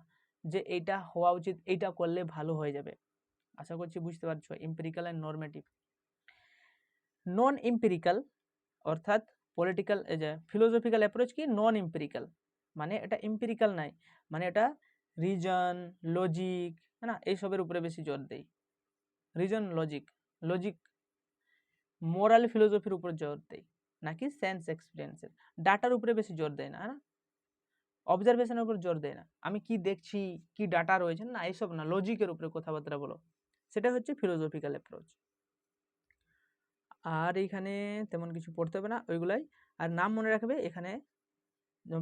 S1: যে এইটা হওয়া উচিত, এইটা করলে ভালো হয়ে যাবে। আশা করছি বুঝতে পারছো, empirical and normative. Non empirical অর্থাৎ পলিটিক্যাল, এই যে ফিলোসফিক্যাল অ্যাপ্রোচ কি, নন এম্পিরিক্যাল মানে এটা এম্পিরিক্যাল নাই, মানে এটা রিজন, লজিক, হ্যাঁ না, এইসবের উপরে বেশি জোর দেয়, রিজন, লজিক, মোরাল ফিলোসফির উপর জোর দেয়, নাকি সেন্স এক্সপিরিয়েন্সের, ডাটার উপরে বেশি জোর দেয় না, হ্যাঁ, অবজারভেশনের উপর জোর দেয় না, আমি কি দেখছি, কি ডাটা রয়েছে, না এইসব না, লজিকের উপরে কথাবার্তা বলো, সেটা হচ্ছে ফিলোসফিক্যাল অ্যাপ্রোচ। আর এইখানে তেমন কিছু পড়তে হবে না, ওইগুলাই। আর নাম মনে রাখবে, এখানে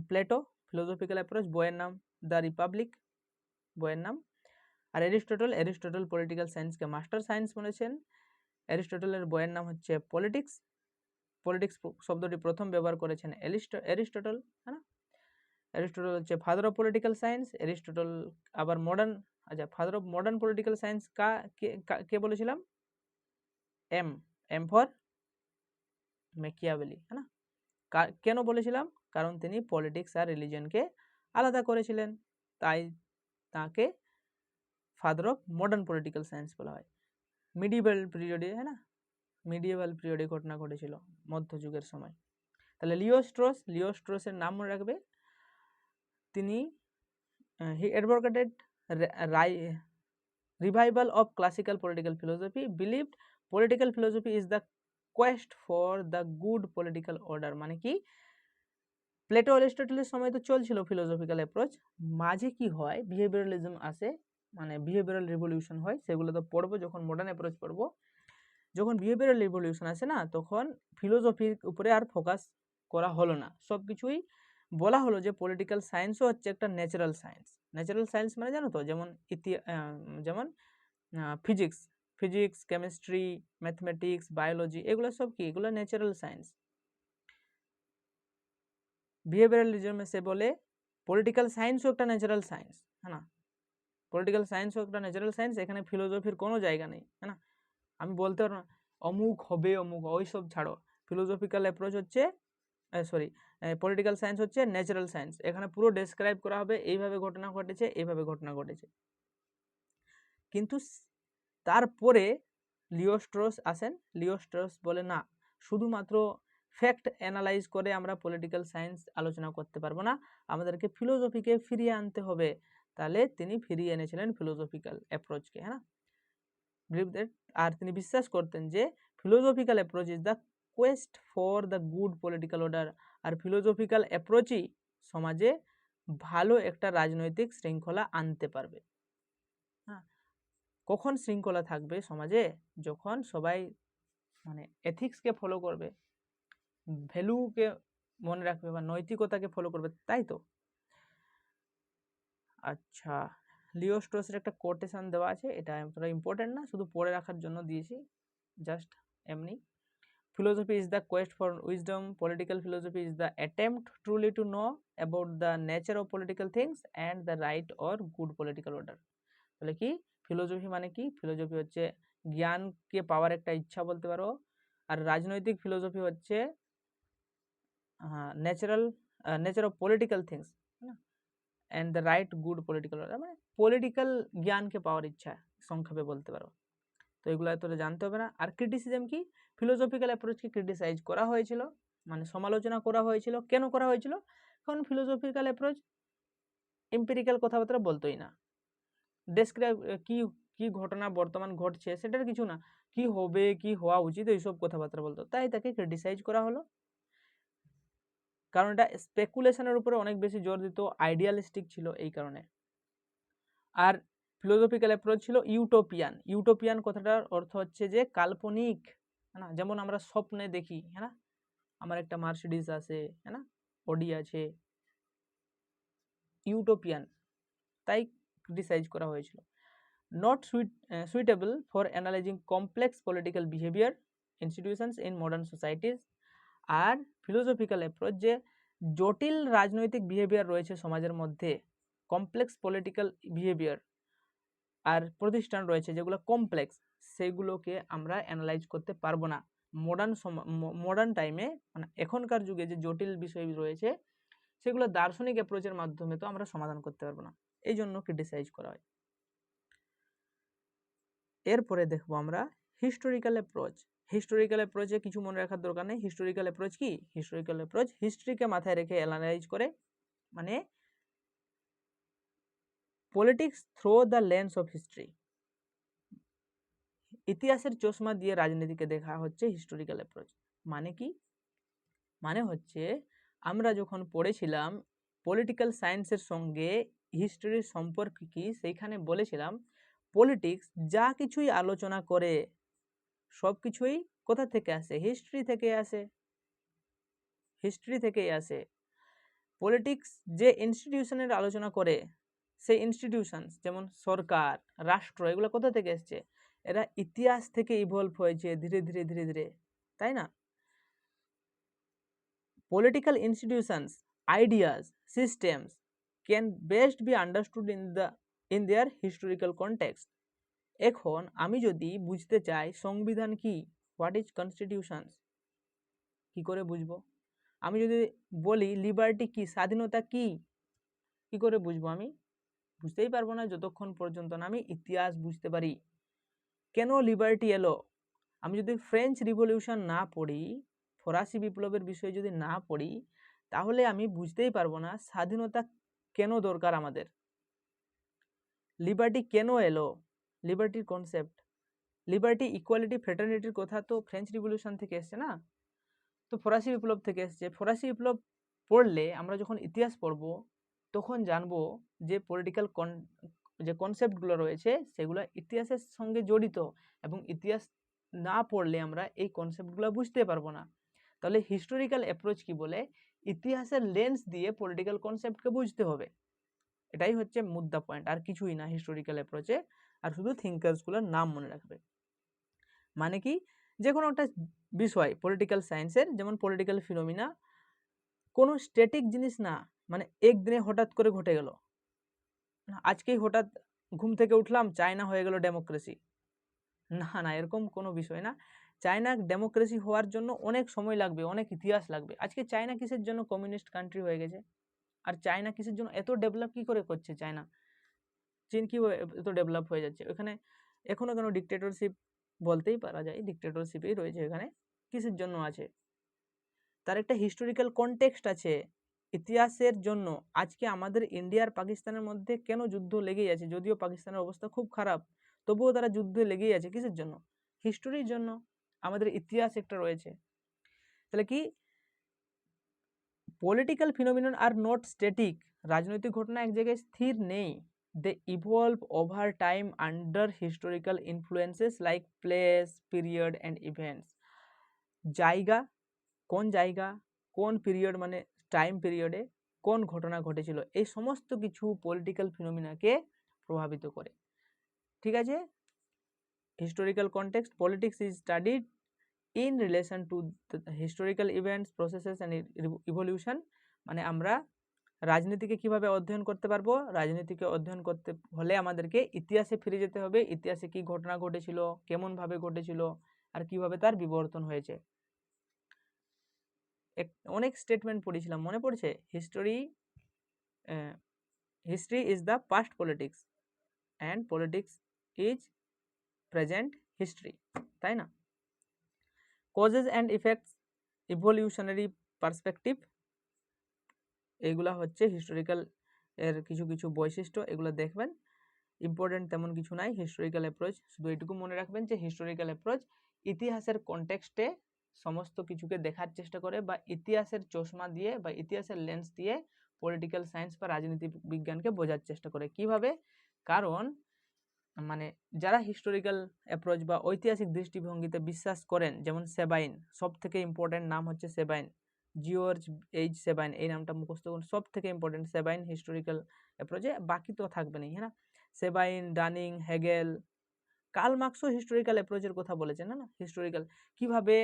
S1: প্লেটো, ফিলোসফিক্যাল অ্যাপ্রোচ, বইয়ের নাম দ্য রিপাবলিক, বইয়ের নাম। আর এরিস্টটল পলিটিক্যাল সায়েন্সকে মাস্টার সায়েন্স বলেছেন। এরিস্টটলের বইয়ের নাম হচ্ছে পলিটিক্স শব্দটি প্রথম ব্যবহার করেছেন এরিস্টটল, হ্যাঁ। এরিস্টটল হচ্ছে father of political science. Aristotle আবার father of modern political science কে বলেছিলাম? এম ফর ম্যাকিয়াভেলি, হ্যাঁ না। কেন বলেছিলাম? কারণ তিনি পলিটিক্স আর রিলিজনকে আলাদা করেছিলেন, তাই তাকে father of modern political science বলা হয়। মিডিয়েভাল পিরিয়ডে, হ্যাঁ না, মিডিয়েভাল পিরিয়ডে ঘটনা ঘটেছিল, মধ্যযুগের সময়। তাহলে লিও স্ট্রসের নাম মনে রাখবে। তিনি হি advocated revival of classical political philosophy, believed political philosophy is the quest for the good political order। মানে কি, প্লেটো অ্যারিস্টটলের সময় তো চলছিল ফিলোসফিক্যাল অ্যাপ্রোচ, মাঝে কি হয় বিহেভিয়ারালিজম আসে, মানে বিহেভিয়ারাল রিভলিউশন হয়, সেগুলো তো পড়বো যখন মডার্ন অ্যাপ্রোচ পড়বো। যখন বিহেভিয়ারাল রিভলিউশন আসে না, তখন ফিলোসফির উপরে আর ফোকাস করা হলো না, সব কিছুই বলা হলো যে পলিটিক্যাল সায়েন্সও হচ্ছে একটা ন্যাচারাল সায়েন্স মানে জানো তো, যেমন ফিজিক্স, কেমিস্ট্রি, ম্যাথমেটিক্স, বায়োলজি, এগুলো সব কি, এগুলো ন্যাচারাল সায়েন্স। বিহেভিয়ারালিজমে সে বলে পলিটিক্যাল সায়েন্সও একটা ন্যাচারাল সায়েন্স, হ্যাঁ না, পলিটিক্যাল সায়েন্সও একটা ন্যাচারাল সায়েন্স, এখানে ফিলোসফির কোনো জায়গা নেই, হ্যাঁ না। আমি বলতে পারবো না অমুক হবে অমুক, ওইসব ছাড়ো। ফিলোসফিক্যাল অ্যাপ্রোচ হচ্ছে পলিটিক্যাল সায়েন্স হচ্ছে ন্যাচারাল সায়েন্স, এখানে পুরো ডেসক্রাইব করা হবে এইভাবে ঘটনা ঘটেছে, এইভাবে ঘটনা ঘটেছে। কিন্তু তারপরে লিও স্ট্রস আসেন। লিও স্ট্রস বলে না, শুধুমাত্র ফ্যাক্ট অ্যানালাইজ করে আমরা পলিটিক্যাল সায়েন্স আলোচনা করতে পারবো না, আমাদেরকে ফিলোসফিকে ফিরিয়ে আনতে হবে। তাহলে তিনি ফিরিয়ে এনেছিলেন ফিলোসফিক্যাল অ্যাপ্রোচকে, হ্যাঁ। আর তিনি বিশ্বাস করতেন যে philosophical approach is the quest for the good political order. আর ফিলোসফিক্যাল অ্যাপ্রোচই সমাজে ভালো একটা রাজনৈতিক শৃঙ্খলা আনতে পারবে, হ্যাঁ। কখন শৃঙ্খলা থাকবে সমাজে? যখন সবাই মানে এথিক্সকে ফলো করবে, ভ্যালুকে মনে রাখবে বা নৈতিকতাকে ফলো করবে, তাই তো। আচ্ছা, লিও স্ট্রসের একটা কোটেশন দেওয়া আছে, এটা এতটা ইম্পর্টেন্ট না, শুধু পড়ে রাখার জন্য দিয়েছি, জাস্ট এমনি। Philosophy is the quest for wisdom. Political philosophy is the attempt truly to know about the nature of political things and the right or good political order. তাহলে কি ফিলোসফি মানে কি? ফিলোসফি হচ্ছে জ্ঞানকে পাওয়ার একটা ইচ্ছা বলতে পারো। আর রাজনৈতিক ফিলোসফি হচ্ছে nature of political things and the right good political order, মানে পলিটিক্যাল জ্ঞানকে পাওয়ার ইচ্ছা সংক্ষেপে বলতে পারো। তো এগুলো তোরা জানতে হবে না। আর ক্রিটিসিজম কি? ফিলোসফিক্যাল অ্যাপ্রোচকে ক্রিটিসাইজ করা হয়েছিল, মানে সমালোচনা করা হয়েছিল। কেন করা হয়েছিল? কারণ ফিলোসফিক্যাল অ্যাপ্রোচ এম্পিরিক্যাল কথাবার্তা বলতোই না, ডেসক্রাইব কি ঘটনা বর্তমান ঘটছে সেটার কিছু না, কি হবে কি হওয়া উচিত এইসব কথাবার্তা বলতো, তাই তাকে ক্রিটিসাইজ করা হলো। কারণ এটা স্পেকুলেশনের উপরে অনেক বেশি জোর দিত, আইডিয়ালিস্টিক ছিল এই কারণে। আর ফিলোসফিক্যাল অ্যাপ্রোচ ছিল ইউটোপিয়ান কথাটার অর্থ হচ্ছে যে কাল্পনিক, হ্যাঁ না, যেমন আমরা স্বপ্নে দেখি, হ্যাঁ না, আমার একটা মার্সিডিজ আছে, হ্যাঁ না, অডি আছে, ইউটোপিয়ান, তাই ক্রিটিসাইজ করা হয়েছিল। Not suitable for analyzing complex political behaviour institutions in modern societies. আর ফিলোসফিক্যাল অ্যাপ্রোচ যে জটিল রাজনৈতিক বিহেভিয়ার রয়েছে সমাজের মধ্যে, কমপ্লেক্স পলিটিক্যাল বিহেভিয়ার আর প্রতিষ্ঠান রয়েছে যেগুলো কমপ্লেক্স, সেগুলোকে আমরা অ্যানালাইজ করতে পারবো না মডার্ন টাইমে, মানে এখনকার যুগে যে জটিল বিষয় রয়েছে সেগুলো দার্শনিক অ্যাপ্রোচের মাধ্যমে তো আমরা সমাধান করতে পারবো না, এই জন্য ক্রিটিসাইজ করা হয়। এরপরে দেখবো আমরা হিস্টোরিক্যাল অ্যাপ্রোচে কিছু মনে রাখার দরকার নেই। হিস্টোরিক্যাল অ্যাপ্রোচ কি? হিস্টোরিক্যাল অ্যাপ্রোচ হিস্ট্রিকে মাথায় রেখে অ্যানালাইজ করে, মানে politics through the lens of history, ইতিহাসের চশমা দিয়ে রাজনীতিকে দেখা হচ্ছে হিস্টোরিক্যাল অ্যাপ্রোচ। মানে কি? মানে হচ্ছে আমরা যখন পড়েছিলাম পলিটিক্যাল সায়েন্সের সঙ্গে হিস্ট্রির সম্পর্ক কি, সেইখানে বলেছিলাম পলিটিক্স যা কিছুই আলোচনা করে সব কিছুই কোথা থেকে আসে? হিস্ট্রি থেকেই আসে। পলিটিক্স যে ইনস্টিটিউশনের আলোচনা করে সেই ইনস্টিটিউশনস যেমন সরকার, রাষ্ট্র, এগুলো কোথা থেকে এসছে? এরা ইতিহাস থেকে ইভলভ হয়েছে ধীরে ধীরে ধীরে ধীরে, তাই না? Political institutions, ideas, systems can best be understood in their historical context. এখন আমি যদি বুঝতে চাই সংবিধান কি, হোয়াট ইজ কনস্টিটিউশনস, কি করে বুঝবো? আমি যদি বলি লিবার্টি কি, স্বাধীনতা কি, কি করে বুঝবো? আমি বুঝতেই পারবো না যতক্ষণ পর্যন্ত না আমি ইতিহাস বুঝতে পারি। কেন লিবার্টি এলো? আমি যদি ফ্রেঞ্চ রিভলিউশন না পড়ি, ফরাসি বিপ্লবের বিষয়ে যদি না পড়ি, তাহলে আমি বুঝতেই পারবো না স্বাধীনতা কেন দরকার আমাদের, লিবার্টি কেন এলো, লিবার্টির কনসেপ্ট, লিবার্টি, ইকুয়ালিটি, ফ্রেটার্নিটির কথা তো ফ্রেঞ্চ রিভলিউশন থেকে এসছে না, তো ফরাসি বিপ্লব থেকে এসছে। ফরাসি বিপ্লব পড়লে আমরা যখন ইতিহাস পড়ব তখন জানবো যে পলিটিক্যাল যে কনসেপ্টগুলো রয়েছে সেগুলো ইতিহাসের সঙ্গে জড়িত, এবং ইতিহাস না পড়লে আমরা এই কনসেপ্টগুলো বুঝতে পারবো না। তাহলে হিস্টোরিক্যাল অ্যাপ্রোচ কি বলে? ইতিহাসের লেন্স দিয়ে পলিটিক্যাল কনসেপ্টকে বুঝতে হবে, এটাই হচ্ছে মুদ্রা পয়েন্ট, আর কিছুই না হিস্টোরিক্যাল অ্যাপ্রোচে। আর শুধু থিঙ্কার্সগুলোর নাম মনে রাখবে। মানে কি, যে কোনো একটা বিষয় পলিটিক্যাল সায়েন্সের, যেমন পলিটিক্যাল ফিনোমিনা কোনো স্ট্যাটিক জিনিস না, মানে একদিনে হঠাৎ করে ঘটে গেল না, আজকেই হঠাৎ ঘুম থেকে উঠলাম চায়না হয়ে গেল ডেমোক্রেসি, না না, এরকম কোনো বিষয় না। চায়না ডেমোক্রেসি হওয়ার জন্য অনেক সময় লাগবে, অনেক ইতিহাস লাগবে। আজকে চায়না কিসের জন্য কমিউনিস্ট কান্ট্রি হয়ে গেছে? আর চায়না কিসের জন্য এত ডেভেলপ কি করে করছে? চায়না, চীন কি এত ডেভেলপ হয়ে যাচ্ছে? ওখানে এখনো কেন ডিক্টেটরশিপ, বলতেই পারা যায় ডিক্টেটরশিপই রয়েছে এখানে, কিসের জন্য আছে? তার একটা হিস্টোরিক্যাল কনটেক্সট আছে। ইতিহাসের জন্য আজকে আমাদের ইন্ডিয়া আর পাকিস্তানের মধ্যে কেন যুদ্ধ লেগেই আছে? যদিও পাকিস্তানের অবস্থা খুব খারাপ, তবুও তারা যুদ্ধে লেগেই আছে, কিসের জন্য? হিস্টোরির জন্য। আমাদের ইতিহাস একটা রয়েছে। তাহলে কি, political phenomenon are not static, রাজনৈতিক ঘটনা এক জায়গায় স্থির নেই, they evolve over time under historical influences like place, period and events. জায়গা, কোন জায়গা, কোন পিরিয়ড, মানে টাইম পিরিয়ডে কোন ঘটনা ঘটেছিল, এই সমস্ত কিছু পলিটিক্যাল ফিনোমিনাকে প্রভাবিত করে। ঠিক আছে? Historical context, politics is studied in relation to historical events, processes and evolution. মানে আমরা রাজনীতিকে কিভাবে অধ্যয়ন করতে পারবো? রাজনীতিকে অধ্যয়ন করতে হলে আমাদেরকে ইতিহাসে ফিরে যেতে হবে, ইতিহাসে কি ঘটনা ঘটেছিল, কেমনভাবে ঘটেছিল, আর কিভাবে তার বিবর্তন হয়েছে। অনেক স্টেটমেন্ট পড়েছিলাম, মনে পড়ছে? History is the past politics and politics is present history, তাই না? Causes and effects, evolutionary perspective, এইগুলা হচ্ছে হিস্টোরিক্যাল এর কিছু কিছু বৈশিষ্ট্য, এগুলো দেখবেন। ইম্পর্টেন্ট তেমন কিছু নাই। হিস্টোরিক্যাল অ্যাপ্রোচ, শুধু এটুকু মনে রাখবেন যে হিস্টোরিক্যাল অ্যাপ্রোচ ইতিহাসের কনটেক্সটে সমস্ত কিছুকে দেখার চেষ্টা করে, বা ইতিহাসের চশমা দিয়ে বা ইতিহাসের লেন্স দিয়ে পলিটিক্যাল সায়েন্স বা রাজনীতি বিজ্ঞানকে বোঝার চেষ্টা করে। কিভাবে? কারণ মানে যারা হিস্টোরিক্যাল অ্যাপ্রোচ বা ঐতিহাসিক দৃষ্টিভঙ্গিতে বিশ্বাস করেন, যেমন সেবাইন, সব থেকে ইম্পর্টেন্ট নাম হচ্ছে সেবাইন, জিওর্জ এইচ সেবাইন, এই নামটা মুখস্থ করুন, সব থেকে ইম্পর্টেন্ট সেবাইন হিস্টোরিক্যাল অ্যাপ্রোচে, বাকি তো থাকবে না, হ্যাঁ। সেবাইন, ডানিং, হেগেল, কার্ল মার্কসও হিস্টোরিক্যাল অ্যাপ্রোচের কথা বলেছেন, না? হিস্টোরিক্যাল কিভাবে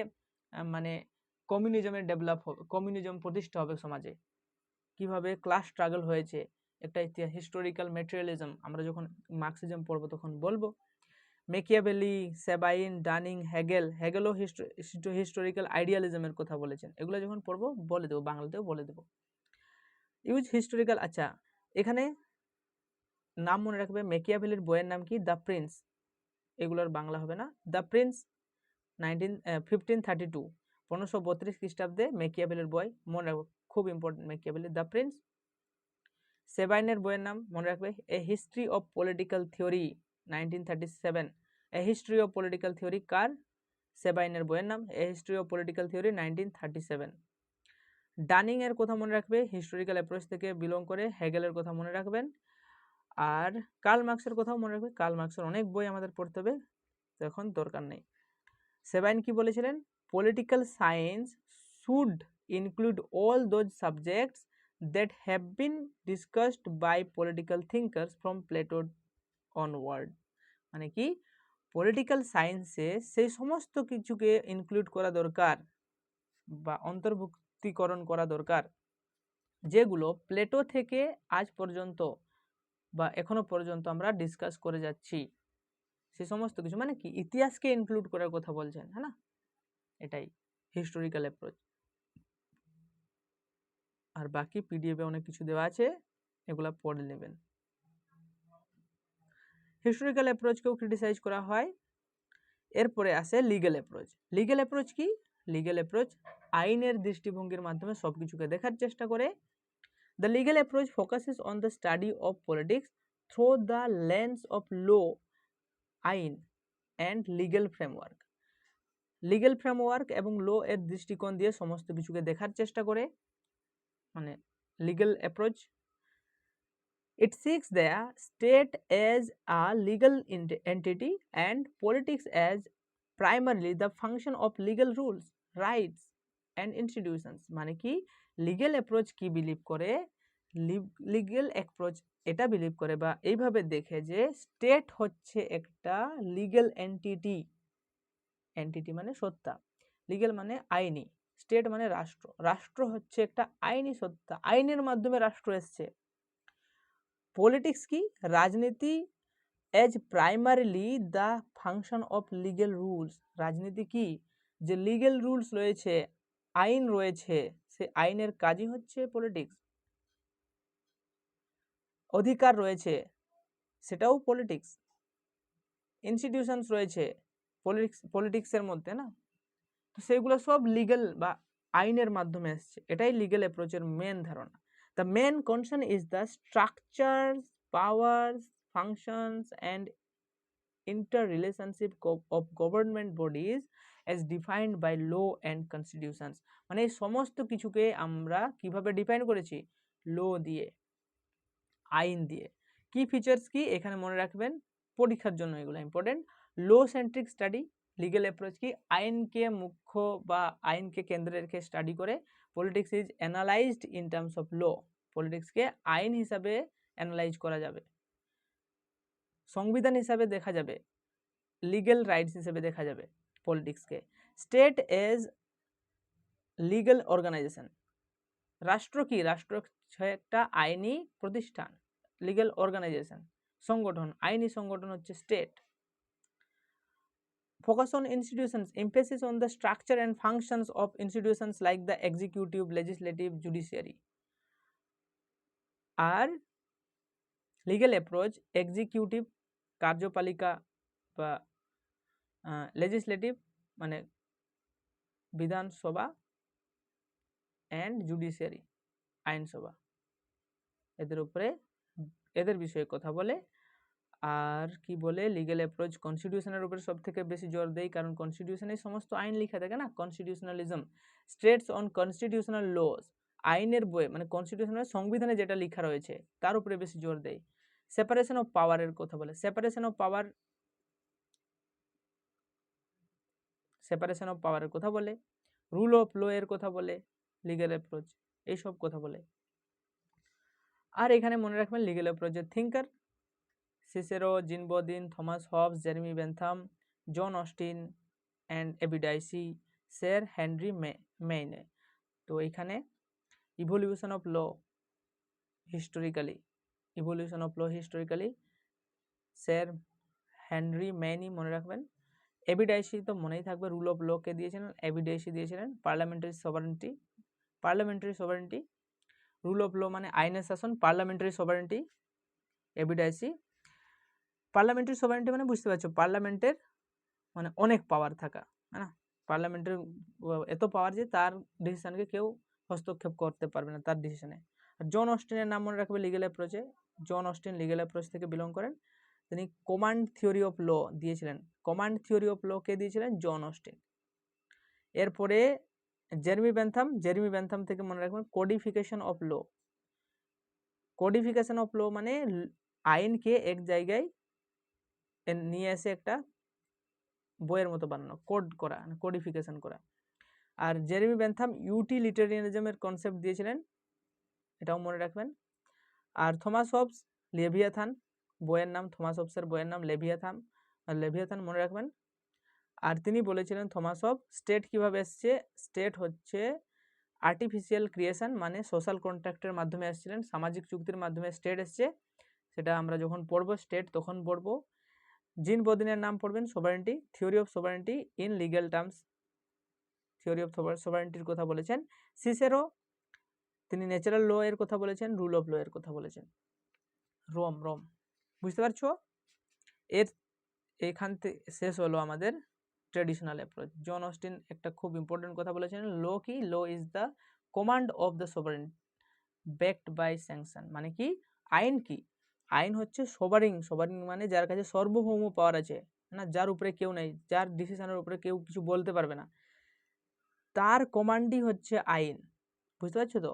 S1: মানে কমিউনিজমের ডেভেলপ হবে, কমিউনিজম প্রতিষ্ঠা হবে সমাজে, কিভাবে ক্লাস স্ট্রাগল হয়েছে, একটা ইতিহাস, হিস্টোরিক্যাল ম্যাটেরিয়ালিজম, আমরা যখন মার্কসিজম পড়বো তখন বলবো। মেকিয়াভেলি, সেবাইন, ডানিং, হেগেলও হিস্টোরিক্যাল আইডিয়ালিজমের কথা বলেছেন। এগুলো যখন পড়বো বলে দেবো, বাংলাতেও বলে দেবো। ইউজ হিস্টোরিক্যাল, আচ্ছা এখানে নাম মনে রাখবে, মেকিয়াভেলির বইয়ের নাম কি? দ্য প্রিন্স, এগুলোর বাংলা হবে না। দ্য প্রিন্স 1532, 1532 খ্রিস্টাব্দে মেকিয়াভেলির বই, মনে রাখবো, খুব ইম্পর্টেন্ট মেকিয়াভেলি, দ্য প্রিন্স। সেবাইনের বইয়ের নাম মনে রাখবে, a history of political theory, 1937। A history of political theory কার? সেবাইনের বইয়ের নাম a history of political theory, 1937। Dunning এর কথা মনে রাখবে, হিস্টোরিক্যাল অ্যাপ্রোচ থেকে বিলং করে, হেগেলের কথা মনে রাখবেন। আর কার্ল মার্কসের কথাও মনে রাখবে, কার্ল মার্কসের অনেক বই আমাদের পড়তে হবে, তো এখন দরকার নেই। সেবাইন কি বলেছিলেন? Political science should include all those subjects that have been discussed by political thinkers from Plato onward। মানে কি পলিটিক্যাল সায়েন্সে সেই সমস্ত কিছুকে ইনক্লুড করা দরকার বা অন্তর্ভুক্তিকরণ করা দরকার যেগুলো প্লেটো থেকে আজ পর্যন্ত বা এখনো পর্যন্ত আমরা ডিসকাস করে যাচ্ছি, সে সমস্ত কিছু মানে কি ইতিহাসকে ইনক্লুড করার কথা বলছেন, হ্যাঁ না, এটাই হিস্টোরিক্যাল অ্যাপ্রোচ। আর বাকি পিডিএফে অনেক কিছু দেওয়া আছে, এগুলা পড়ে নেবেন। হিস্টোরিক্যাল অ্যাপ্রোচকেও ক্রিটিসাইজ করা হয়। এরপরে আসে লিগ্যাল অ্যাপ্রোচ। লিগ্যাল অ্যাপ্রোচ কি? লিগ্যাল অ্যাপ্রোচ আইনের দৃষ্টিভঙ্গির মাধ্যমে সব কিছুকে দেখার চেষ্টা করে। The legal approach focuses on the study of politics through the lens of law, আইন and legal framework। Legal framework এবং ল এর দৃষ্টিকোণ দিয়ে সমস্ত কিছুকে দেখার চেষ্টা করে, মানে legal approach. It seeks the state as a legal entity and politics as primarily the function of legal rules, rights and institutions। মানে কি লিগ্যাল অ্যাপ্রোচ কি বিলিভ করে? লিগ্যাল অ্যাপ্রোচ এটা বিলিভ করে বা এইভাবে দেখে যে স্টেট হচ্ছে একটা লিগ্যাল এন্টিটি। এন্টিটি মানে সত্তা, লিগ্যাল মানে আইনি, স্টেট মানে রাষ্ট্র, রাষ্ট্র হচ্ছে একটা আইনি সত্তা, আইনের মাধ্যমে রাষ্ট্র এসছে। পলিটিক্স কি? রাজনীতি as primarily the function of legal rules. রাজনীতি কি? যে লিগ্যাল রুলস রয়েছে, আইন রয়েছে, সে আইনের কাজই হচ্ছে পলিটিক্স। অধিকার রয়েছে, সেটাও পলিটিক্স। ইনস্টিটিউশনস রয়েছে পলিটিক্সের মধ্যে না, তো সেগুলো সব লিগ্যাল বা আইনের মাধ্যমে এসছে, এটাই লিগ্যাল অ্যাপ্রোচের মেন ধারণা। The main concern is the structures, powers, functions and interrelationship of government bodies as defined by law and constitutions। মানে এই সমস্ত কিছুকে আমরা কিভাবে ডিফাইন করেছি? ল দিয়ে, আইন দিয়ে। কি ফিচার্স কি এখানে মনে রাখবেন, পরীক্ষার জন্য এগুলো important. Law centric study, legal approach কি আইনকে মুখ্য বা আইনকে কেন্দ্রে রেখে স্টাডি করে। Politics is analysed in terms of law, পলিটিক্সকে আইন হিসাবে অ্যানালাইজ করা যাবে, সংবিধান হিসাবে দেখা যাবে, লিগ্যাল রাইটস হিসেবে দেখা যাবে পলিটিক্সকে। স্টেট এজ লিগ্যাল অর্গানাইজেশন, রাষ্ট্র কি? রাষ্ট্র হচ্ছে একটা আইনি প্রতিষ্ঠান, লিগ্যাল অর্গানাইজেশন সংগঠন, আইনি সংগঠন হচ্ছে state. Focus on institutions, emphasis on the structure and functions of institutions like the executive, legislative, judiciary. আর লিগ্যাল অ্যাপ্রোচ এক্সিকিউটিভ কার্যপালিকা বা লেজিসলেটিভ মানে বিধানসভা অ্যান্ড জুডিশিয়ারি আইনসভা, এদের উপরে এদের বিষয়ে কথা বলে। আর কি বলে, লিগ্যাল অ্যাপ্রোচ কনস্টিটিউশনের উপরে সব থেকে বেশি জোর দেয়, কারণ কনস্টিটিউশনে সমস্ত আইন লেখা থাকে না, constitutionalism. States on constitutional laws, আইনের বই মানে কনস্টিটিউশনের সংবিধানে যেটা লেখা রয়েছে তার উপরে বেশি জোর দেয়। সেপারেশন অফ পাওয়ারের কথা বলে, separation of power, separation of পাওয়ারের কথা বলে, রুল অফ ল এর কথা বলে লিগ্যাল অ্যাপ্রোচ, এইসব কথা বলে। আর এখানে মনে রাখবেন legal অ্যাপ্রোচের thinker Cicero, Jean Bodin, Thomas Hobbes, Jeremy Bentham, John Austin and A V Dicey, sir Henry Maine. তো এখানে evolution of law historically, evolution of law historically sir Henry Maine মনে রাখবেন। এবিডাইসি তো মনেই থাকবে, রুল অফ ল কে দিয়েছিলেন, এবিডাইসি দিয়েছিলেন parliamentary sovereignty, parliamentary sovereignty, rule of law মানে আইনের শাসন, parliamentary sovereignty A V Dicey. Parliamentary sovereignty মানে বুঝতে পারছো, পার্লামেন্টের মানে অনেক পাওয়ার থাকা, হ্যাঁ না, পার্লামেন্টের এত পাওয়ার যে তার ডিসিশনকে কেউ হস্তক্ষেপ করতে পারবে না তার ডিসিশনে। আর জন অস্টিনের নাম মনে রাখবে legal অ্যাপ্রোচে, John Austen legal approach থেকে বিলং করেন, তিনি কমান্ড থিওরি অফ ল দিয়েছিলেন। কমান্ড থিওরি অফ ল কে দিয়েছিলেন? John Austen. এরপরে জেরেমি বেন্থাম, জেরেমি বেন্থাম থেকে মনে রাখবেন codification of law, codification of law মানে আইনকে এক জায়গায় নিয়ে এসে একটা বইয়ের মতো বানানো, কোড করা, কোডিফিকেশন করা। আর জেরেমি বেন্থাম ইউটিলিটেরিয়ানিজমের কনসেপ্ট দিয়েছিলেন, এটাও মনে রাখবেন। আর থমাস হবস লেভিয়াথান বইয়ের নাম, থমাস হবসের বইয়ের নাম লেভিয়াথান, আর লেভিয়াথান মনে রাখবেন। আর তিনি বলেছিলেন থমাস হব স্টেট কিভাবে এসছে, স্টেট হচ্ছে আর্টিফিশিয়াল ক্রিয়েশন, মানে সোশ্যাল কন্ট্রাক্টের মাধ্যমে এসেছিলেন, সামাজিক চুক্তির মাধ্যমে স্টেট এসছে। সেটা আমরা যখন পড়বো স্টেট তখন পড়বো। জিন বদিনের নাম পড়বেন sovereignty, theory of sovereignty in legal terms, theory of সভারেন্টির কথা বলেছেন। সিসেরো তিনি ন্যাচারাল ল এর কথা বলেছেন, রুল অফ ল এর কথা বলেছেন। রোম বুঝতে পারছো? এর এখান থেকে শেষ হলো আমাদের ট্রেডিশনাল অ্যাপ্রোচ। জন অস্টিন একটা খুব ইম্পর্টেন্ট কথা বলেছেন, ল কি, law is the command of the sovereign backed by sanction, মানে কি আইন কি, আইন হচ্ছে সবারিং মানে যার কাছে সার্বভৌম পাওয়ার আছে, না যার উপরে কেউ নেই, যার ডিসিশনের উপরে কেউ কিছু বলতে পারবে না, তার কমান্ডই হচ্ছে আইন। বুঝতে পারছো তো?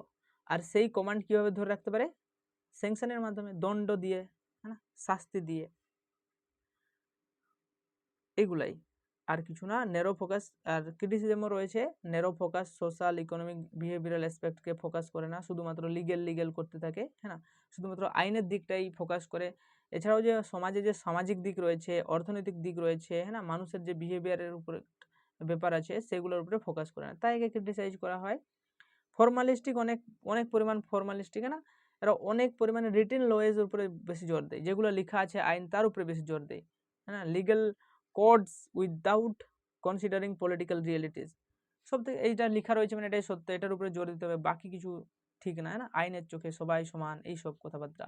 S1: আর সেই কমান্ড কিভাবে ধরে রাখতে পারে? স্যাংশনের মাধ্যমে, দণ্ড দিয়ে, হ্যাঁ, শাস্তি দিয়ে, এগুলাই, আর কিছু না। নেরো ফোকাস আর ক্রিটিসিজমও রয়েছে, narrow focus social economic behavioural অ্যাসপেক্টকে ফোকাস করে না, শুধুমাত্র লিগেল করতে থাকে, হ্যাঁ না, শুধুমাত্র আইনের দিকটাই ফোকাস করে। এছাড়াও যে সমাজে যে সামাজিক দিক রয়েছে, অর্থনৈতিক দিক রয়েছে, হ্যাঁ না, মানুষের যে বিহেভিয়ারের উপরে ব্যাপার আছে সেগুলোর উপরে ফোকাস করে না, তাই একে ক্রিটিসাইজ করা হয়। ফর্মালিস্টিক, অনেক পরিমাণ ফর্মালিস্টিক, না, এরা অনেক পরিমাণে রিটেন লয়ের উপরে বেশি জোর দেয়, যেগুলো লেখা আছে আইন তার উপরে বেশি জোর দেয়, হ্যাঁ, legal codes without considering political realities. সব থেকে এইটা লেখা রয়েছে মানে এটাই সত্য, এটার উপরে জোর দিতে হবে, বাকি কিছু ঠিক না, না, আইনের চোখে সবাই সমান, এইসব কথাবার্তা।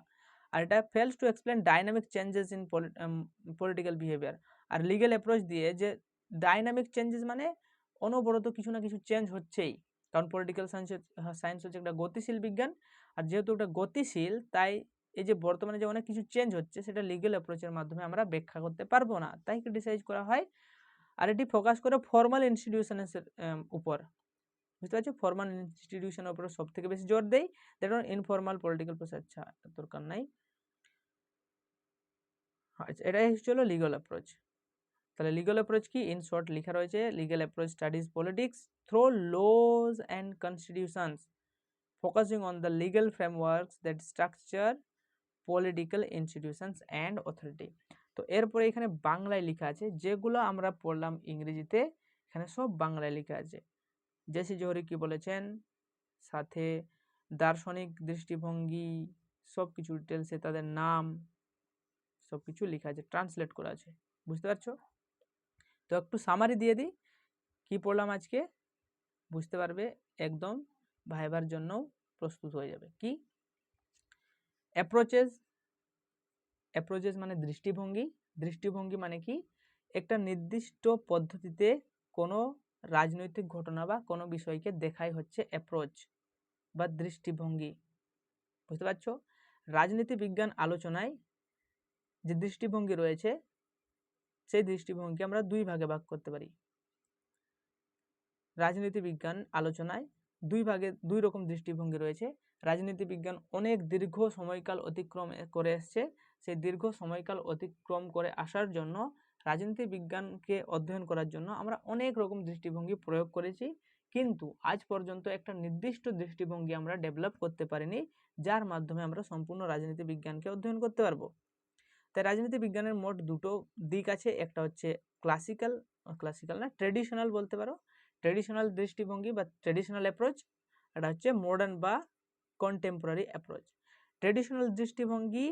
S1: আর এটা fails to explain dynamic changes in political behaviour. আর লিগ্যাল অ্যাপ্রোচ দিয়ে যে ডাইনামিক চেঞ্জেস মানে অনবরত কিছু না কিছু চেঞ্জ হচ্ছেই, কারণ পলিটিক্যাল সায়েন্স হচ্ছে একটা গতিশীল বিজ্ঞান, আর যেহেতু এটা গতিশীল তাই এই যে বর্তমানে যে অনেক কিছু চেঞ্জ হচ্ছে সেটা লিগ্যাল অ্যাপ্রোচের মাধ্যমে আমরা ব্যাখ্যা করতে পারবো না, তাই ক্রিটিসাইজ করা হয়। আর এটি ফোকাস করে ফর্মাল ইনস্টিটিউশনের উপর। বুঝতে পারছো? ফর্মাল ইনস্টিটিউশনের উপর সব থেকে বেশি জোর দেয়, দ্যাট ইনফর্মাল পলিটিক্যাল প্রসেস। আচ্ছা, দরকার নাই। আচ্ছা, এটাই হলো লিগ্যাল অ্যাপ্রোচ। তাহলে লিগ্যাল অ্যাপ্রোচ কি, ইন শর্ট লেখা রয়েছে, legal approach studies politics through laws and constitutions, focusing on the legal frameworks that structure political institutions and authority। তো এরপরে এখানে বাংলায় লেখা আছে, যেগুলো আমরা পড়লাম ইংরেজিতে এখানে সব বাংলায় লেখা আছে। জেসি জোহরি কি বলেছেন, সাথে দার্শনিক দৃষ্টিভঙ্গি, সব কিছু ডিটেলসে তাদের নাম সব কিছু লেখা আছে, ট্রান্সলেট করা আছে। বুঝতে পারছো? তো একটু সামারি দিয়ে দিই, কি পড়লাম আজকে, বুঝতে পারবে, একদম ভাইবার জন্য প্রস্তুত হয়ে যাবে। কি অ্যাপ্রোচেস মানে দৃষ্টিভঙ্গি মানে কি, একটা নির্দিষ্ট পদ্ধতিতে কোনো রাজনৈতিক ঘটনা বা কোনো বিষয়কে দেখাই হচ্ছে অ্যাপ্রোচ বা দৃষ্টিভঙ্গি। বুঝতে পারছো? রাজনীতি বিজ্ঞান আলোচনায় যে দৃষ্টিভঙ্গি রয়েছে সেই দৃষ্টিভঙ্গি আমরা দুই ভাগে ভাগ করতে পারি। রাজনীতি বিজ্ঞান আলোচনায় দুই রকম দৃষ্টিভঙ্গি রয়েছে। রাজনীতি বিজ্ঞান অনেক দীর্ঘ সময়কাল অতিক্রম করে এসছে, সেই দীর্ঘ সময়কাল অতিক্রম করে আসার জন্য রাজনীতি বিজ্ঞানকে অধ্যয়ন করার জন্য আমরা অনেক রকম দৃষ্টিভঙ্গি প্রয়োগ করেছি, কিন্তু আজ পর্যন্ত একটা নির্দিষ্ট দৃষ্টিভঙ্গি আমরা ডেভেলপ করতে পারিনি, যার মাধ্যমে আমরা সম্পূর্ণ রাজনীতি বিজ্ঞানকে অধ্যয়ন করতে পারবো। তাই রাজনীতি বিজ্ঞানের মোট দুটো দিক আছে, একটা হচ্ছে ক্লাসিক্যাল না, ট্রেডিশনাল বলতে পারো, ট্রেডিশনাল দৃষ্টিভঙ্গি বা ট্রেডিশনাল অ্যাপ্রোচ, এটা হচ্ছে মডার্ন বা কন্টেম্পোরারি অ্যাপ্রোচ। ট্রেডিশনাল দৃষ্টিভঙ্গি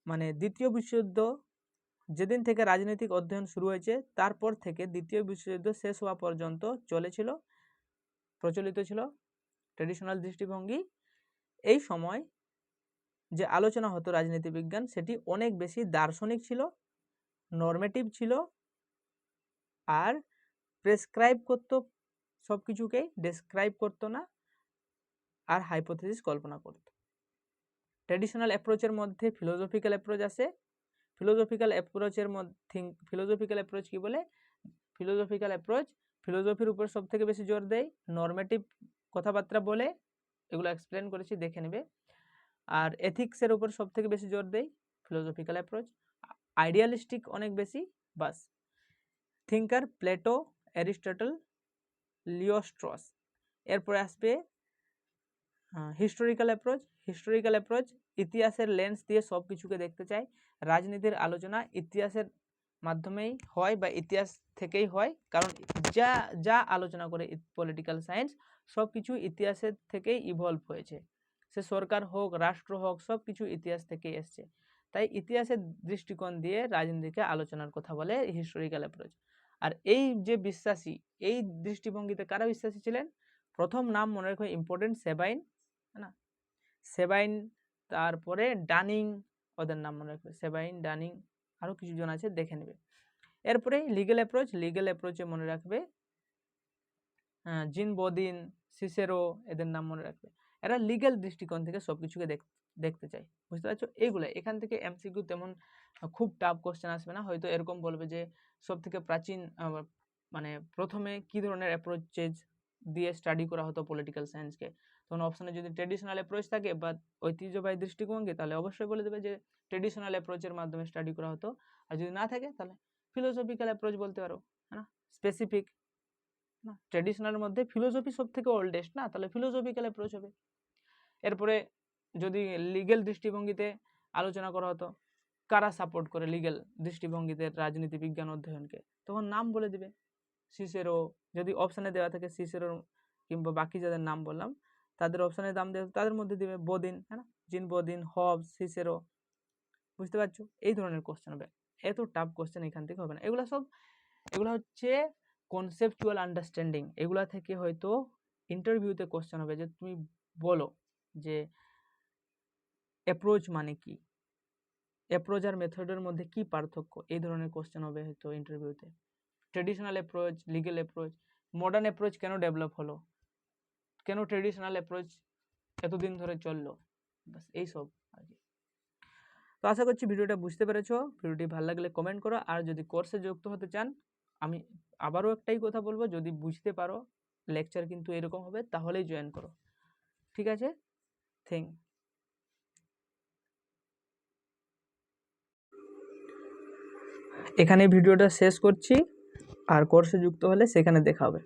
S1: মানে দ্বিতীয় বিশ্বযুদ্ধ যেদিন থেকে রাজনৈতিক অধ্যয়ন শুরু হয়েছে তারপর থেকে দ্বিতীয় বিশ্বযুদ্ধ শেষ হওয়া পর্যন্ত প্রচলিত ছিল ট্রেডিশনাল দৃষ্টিভঙ্গি। এই সময় যে আলোচনা হতো রাজনীতি বিজ্ঞান সেটি অনেক বেশি দার্শনিক ছিল, নরমেটিভ ছিল, আর প্রেসক্রাইব করতো সব কিছুকেই, ডেসক্রাইব করতো না, আর হাইপোথেসিস কল্পনা করতো। ট্র্যাডিশনাল অ্যাপ্রোচের মধ্যে ফিলোসফিক্যাল অ্যাপ্রোচ আসে। ফিলোসফিক্যাল অ্যাপ্রোচ কি বলে, ফিলোসফিক্যাল অ্যাপ্রোচ ফিলোসফির উপর সব থেকে বেশি জোর দেয়, নরমেটিভ কথাবার্তা বলে, এগুলো এক্সপ্লেন করেছি, দেখে নেবে। আর এথিক্সের উপর সব থেকে বেশি জোর দেয় ফিলোসফিক্যাল অ্যাপ্রোচ, আইডিয়ালিস্টিক অনেক বেশি, বাস। থিঙ্কার প্লেটো, অ্যারিস্টটল, লিও স্ট্রস। এরপরে আসবে হিস্টোরিক্যাল অ্যাপ্রোচ ইতিহাসের লেন্স দিয়ে সব কিছুকে দেখতে চাই। রাজনীতির আলোচনা ইতিহাসের মাধ্যমেই হয় বা ইতিহাস থেকেই হয়, কারণ যা যা আলোচনা করে পলিটিক্যাল সায়েন্স সব কিছু ইতিহাসের থেকেই ইভলভ হয়েছে। সে সরকার হোক, রাষ্ট্র হোক, সব কিছু ইতিহাস থেকেই এসছে। তাই ইতিহাসের দৃষ্টিকোণ দিয়ে রাজনীতিকে আলোচনার কথা বলে হিস্টোরিক্যাল অ্যাপ্রোচ। আর এই যে বিশ্বাসী, এই দৃষ্টিভঙ্গিতে কারা বিশ্বাসী ছিলেন? প্রথম নাম মনে রাখবে, ইম্পর্টেন্ট, সেবাইন, না সেবাইন, তারপরে ডানিং, ওদের নাম মনে রাখবে, সেবাইন, ডানিং, আরও কিছু জন আছে, দেখে নেবে। এরপরে লিগ্যাল অ্যাপ্রোচে মনে রাখবে জিন বোদিন, সিসেরো, এদের নাম মনে রাখবে। এরা লিগ্যাল দৃষ্টিকোণ থেকে সবকিছুকে দেখতে চাই, বুঝতে পারছো? এইগুলো এখান থেকে এমসিকিউ তেমন খুব টাফ কোশ্চেন আসবে না, হয়তো এরকম বলবে যে সব থেকে প্রাচীন মানে প্রথমে কি ধরনের অ্যাপ্রোচেস দিয়ে স্টাডি করা হতো পলিটিক্যাল সায়েন্সকে, তখন অপশনে যদি ট্রেডিশনাল অ্যাপ্রোচ থাকে বা ঐতিহ্যবাহী দৃষ্টিভঙ্গি, তাহলে অবশ্যই বলে দেবে যে ট্রেডিশনাল অ্যাপ্রোচের মাধ্যমে স্টাডি করা হতো। আর যদি না থাকে তাহলে ফিলোসফিক্যাল অ্যাপ্রোচ বলতে পারো, হ্যাঁ না, স্পেসিফিক না, ট্রেডিশনালের মধ্যে ফিলোসফি সব থেকে ওল্ডেস্ট না, তাহলে ফিলোসফিক্যাল অ্যাপ্রোচ হবে। এরপরে যদি লিগ্যাল দৃষ্টিভঙ্গিতে আলোচনা করা হতো, কারা সাপোর্ট করে লিগ্যাল দৃষ্টিভঙ্গিতে রাজনীতি বিজ্ঞান অধ্যয়নকে, তখন নাম বলে দিবে, সিসেরো, যদি অপশানে দেওয়া থাকে সিসেরো কিংবা বাকি যাদের নাম বললাম তাদের অপশানে দাম দেওয়া, তাদের মধ্যে দিবে বোদিন, হ্যাঁ না, জিন বোদিন, হবস, সিসেরো, বুঝতে পারছো? এই ধরনের কোশ্চেন হবে, এত টাফ কোশ্চেন এখান থেকে হবে না। এগুলো হচ্ছে কনসেপচুয়াল আন্ডারস্ট্যান্ডিং, এগুলা থেকে হয়তো ইন্টারভিউতে কোশ্চেন হবে যে তুমি বলো যে অ্যাপ্রোচ মানে কি, অ্যাপ্রোচ আর মেথডের মধ্যে কি পার্থক্য, এই ধরনের কোশ্চেন হবে হয়তো ইন্টারভিউতে। Traditional approach, legal approach, modern approach কেন ডেভেলপ হলো, কেন ট্রেডিশনাল অ্যাপ্রোচ এতদিন ধরে চললো, বাস এইসব আর কি। তো আশা করছি ভিডিওটা বুঝতে পেরেছো। ভিডিওটি ভালো লাগলে কমেন্ট করো, আর যদি কোর্সে যুক্ত হতে চান, আমি আবারও একটাই কথা বলবো, যদি বুঝতে পারো লেকচার কিন্তু এরকম হবে, তাহলেই জয়েন করো, ঠিক আছে? এখানে ভিডিওটা শেষ করছি, আর কোর্সে যুক্ত হলে সেখানে দেখা হবে।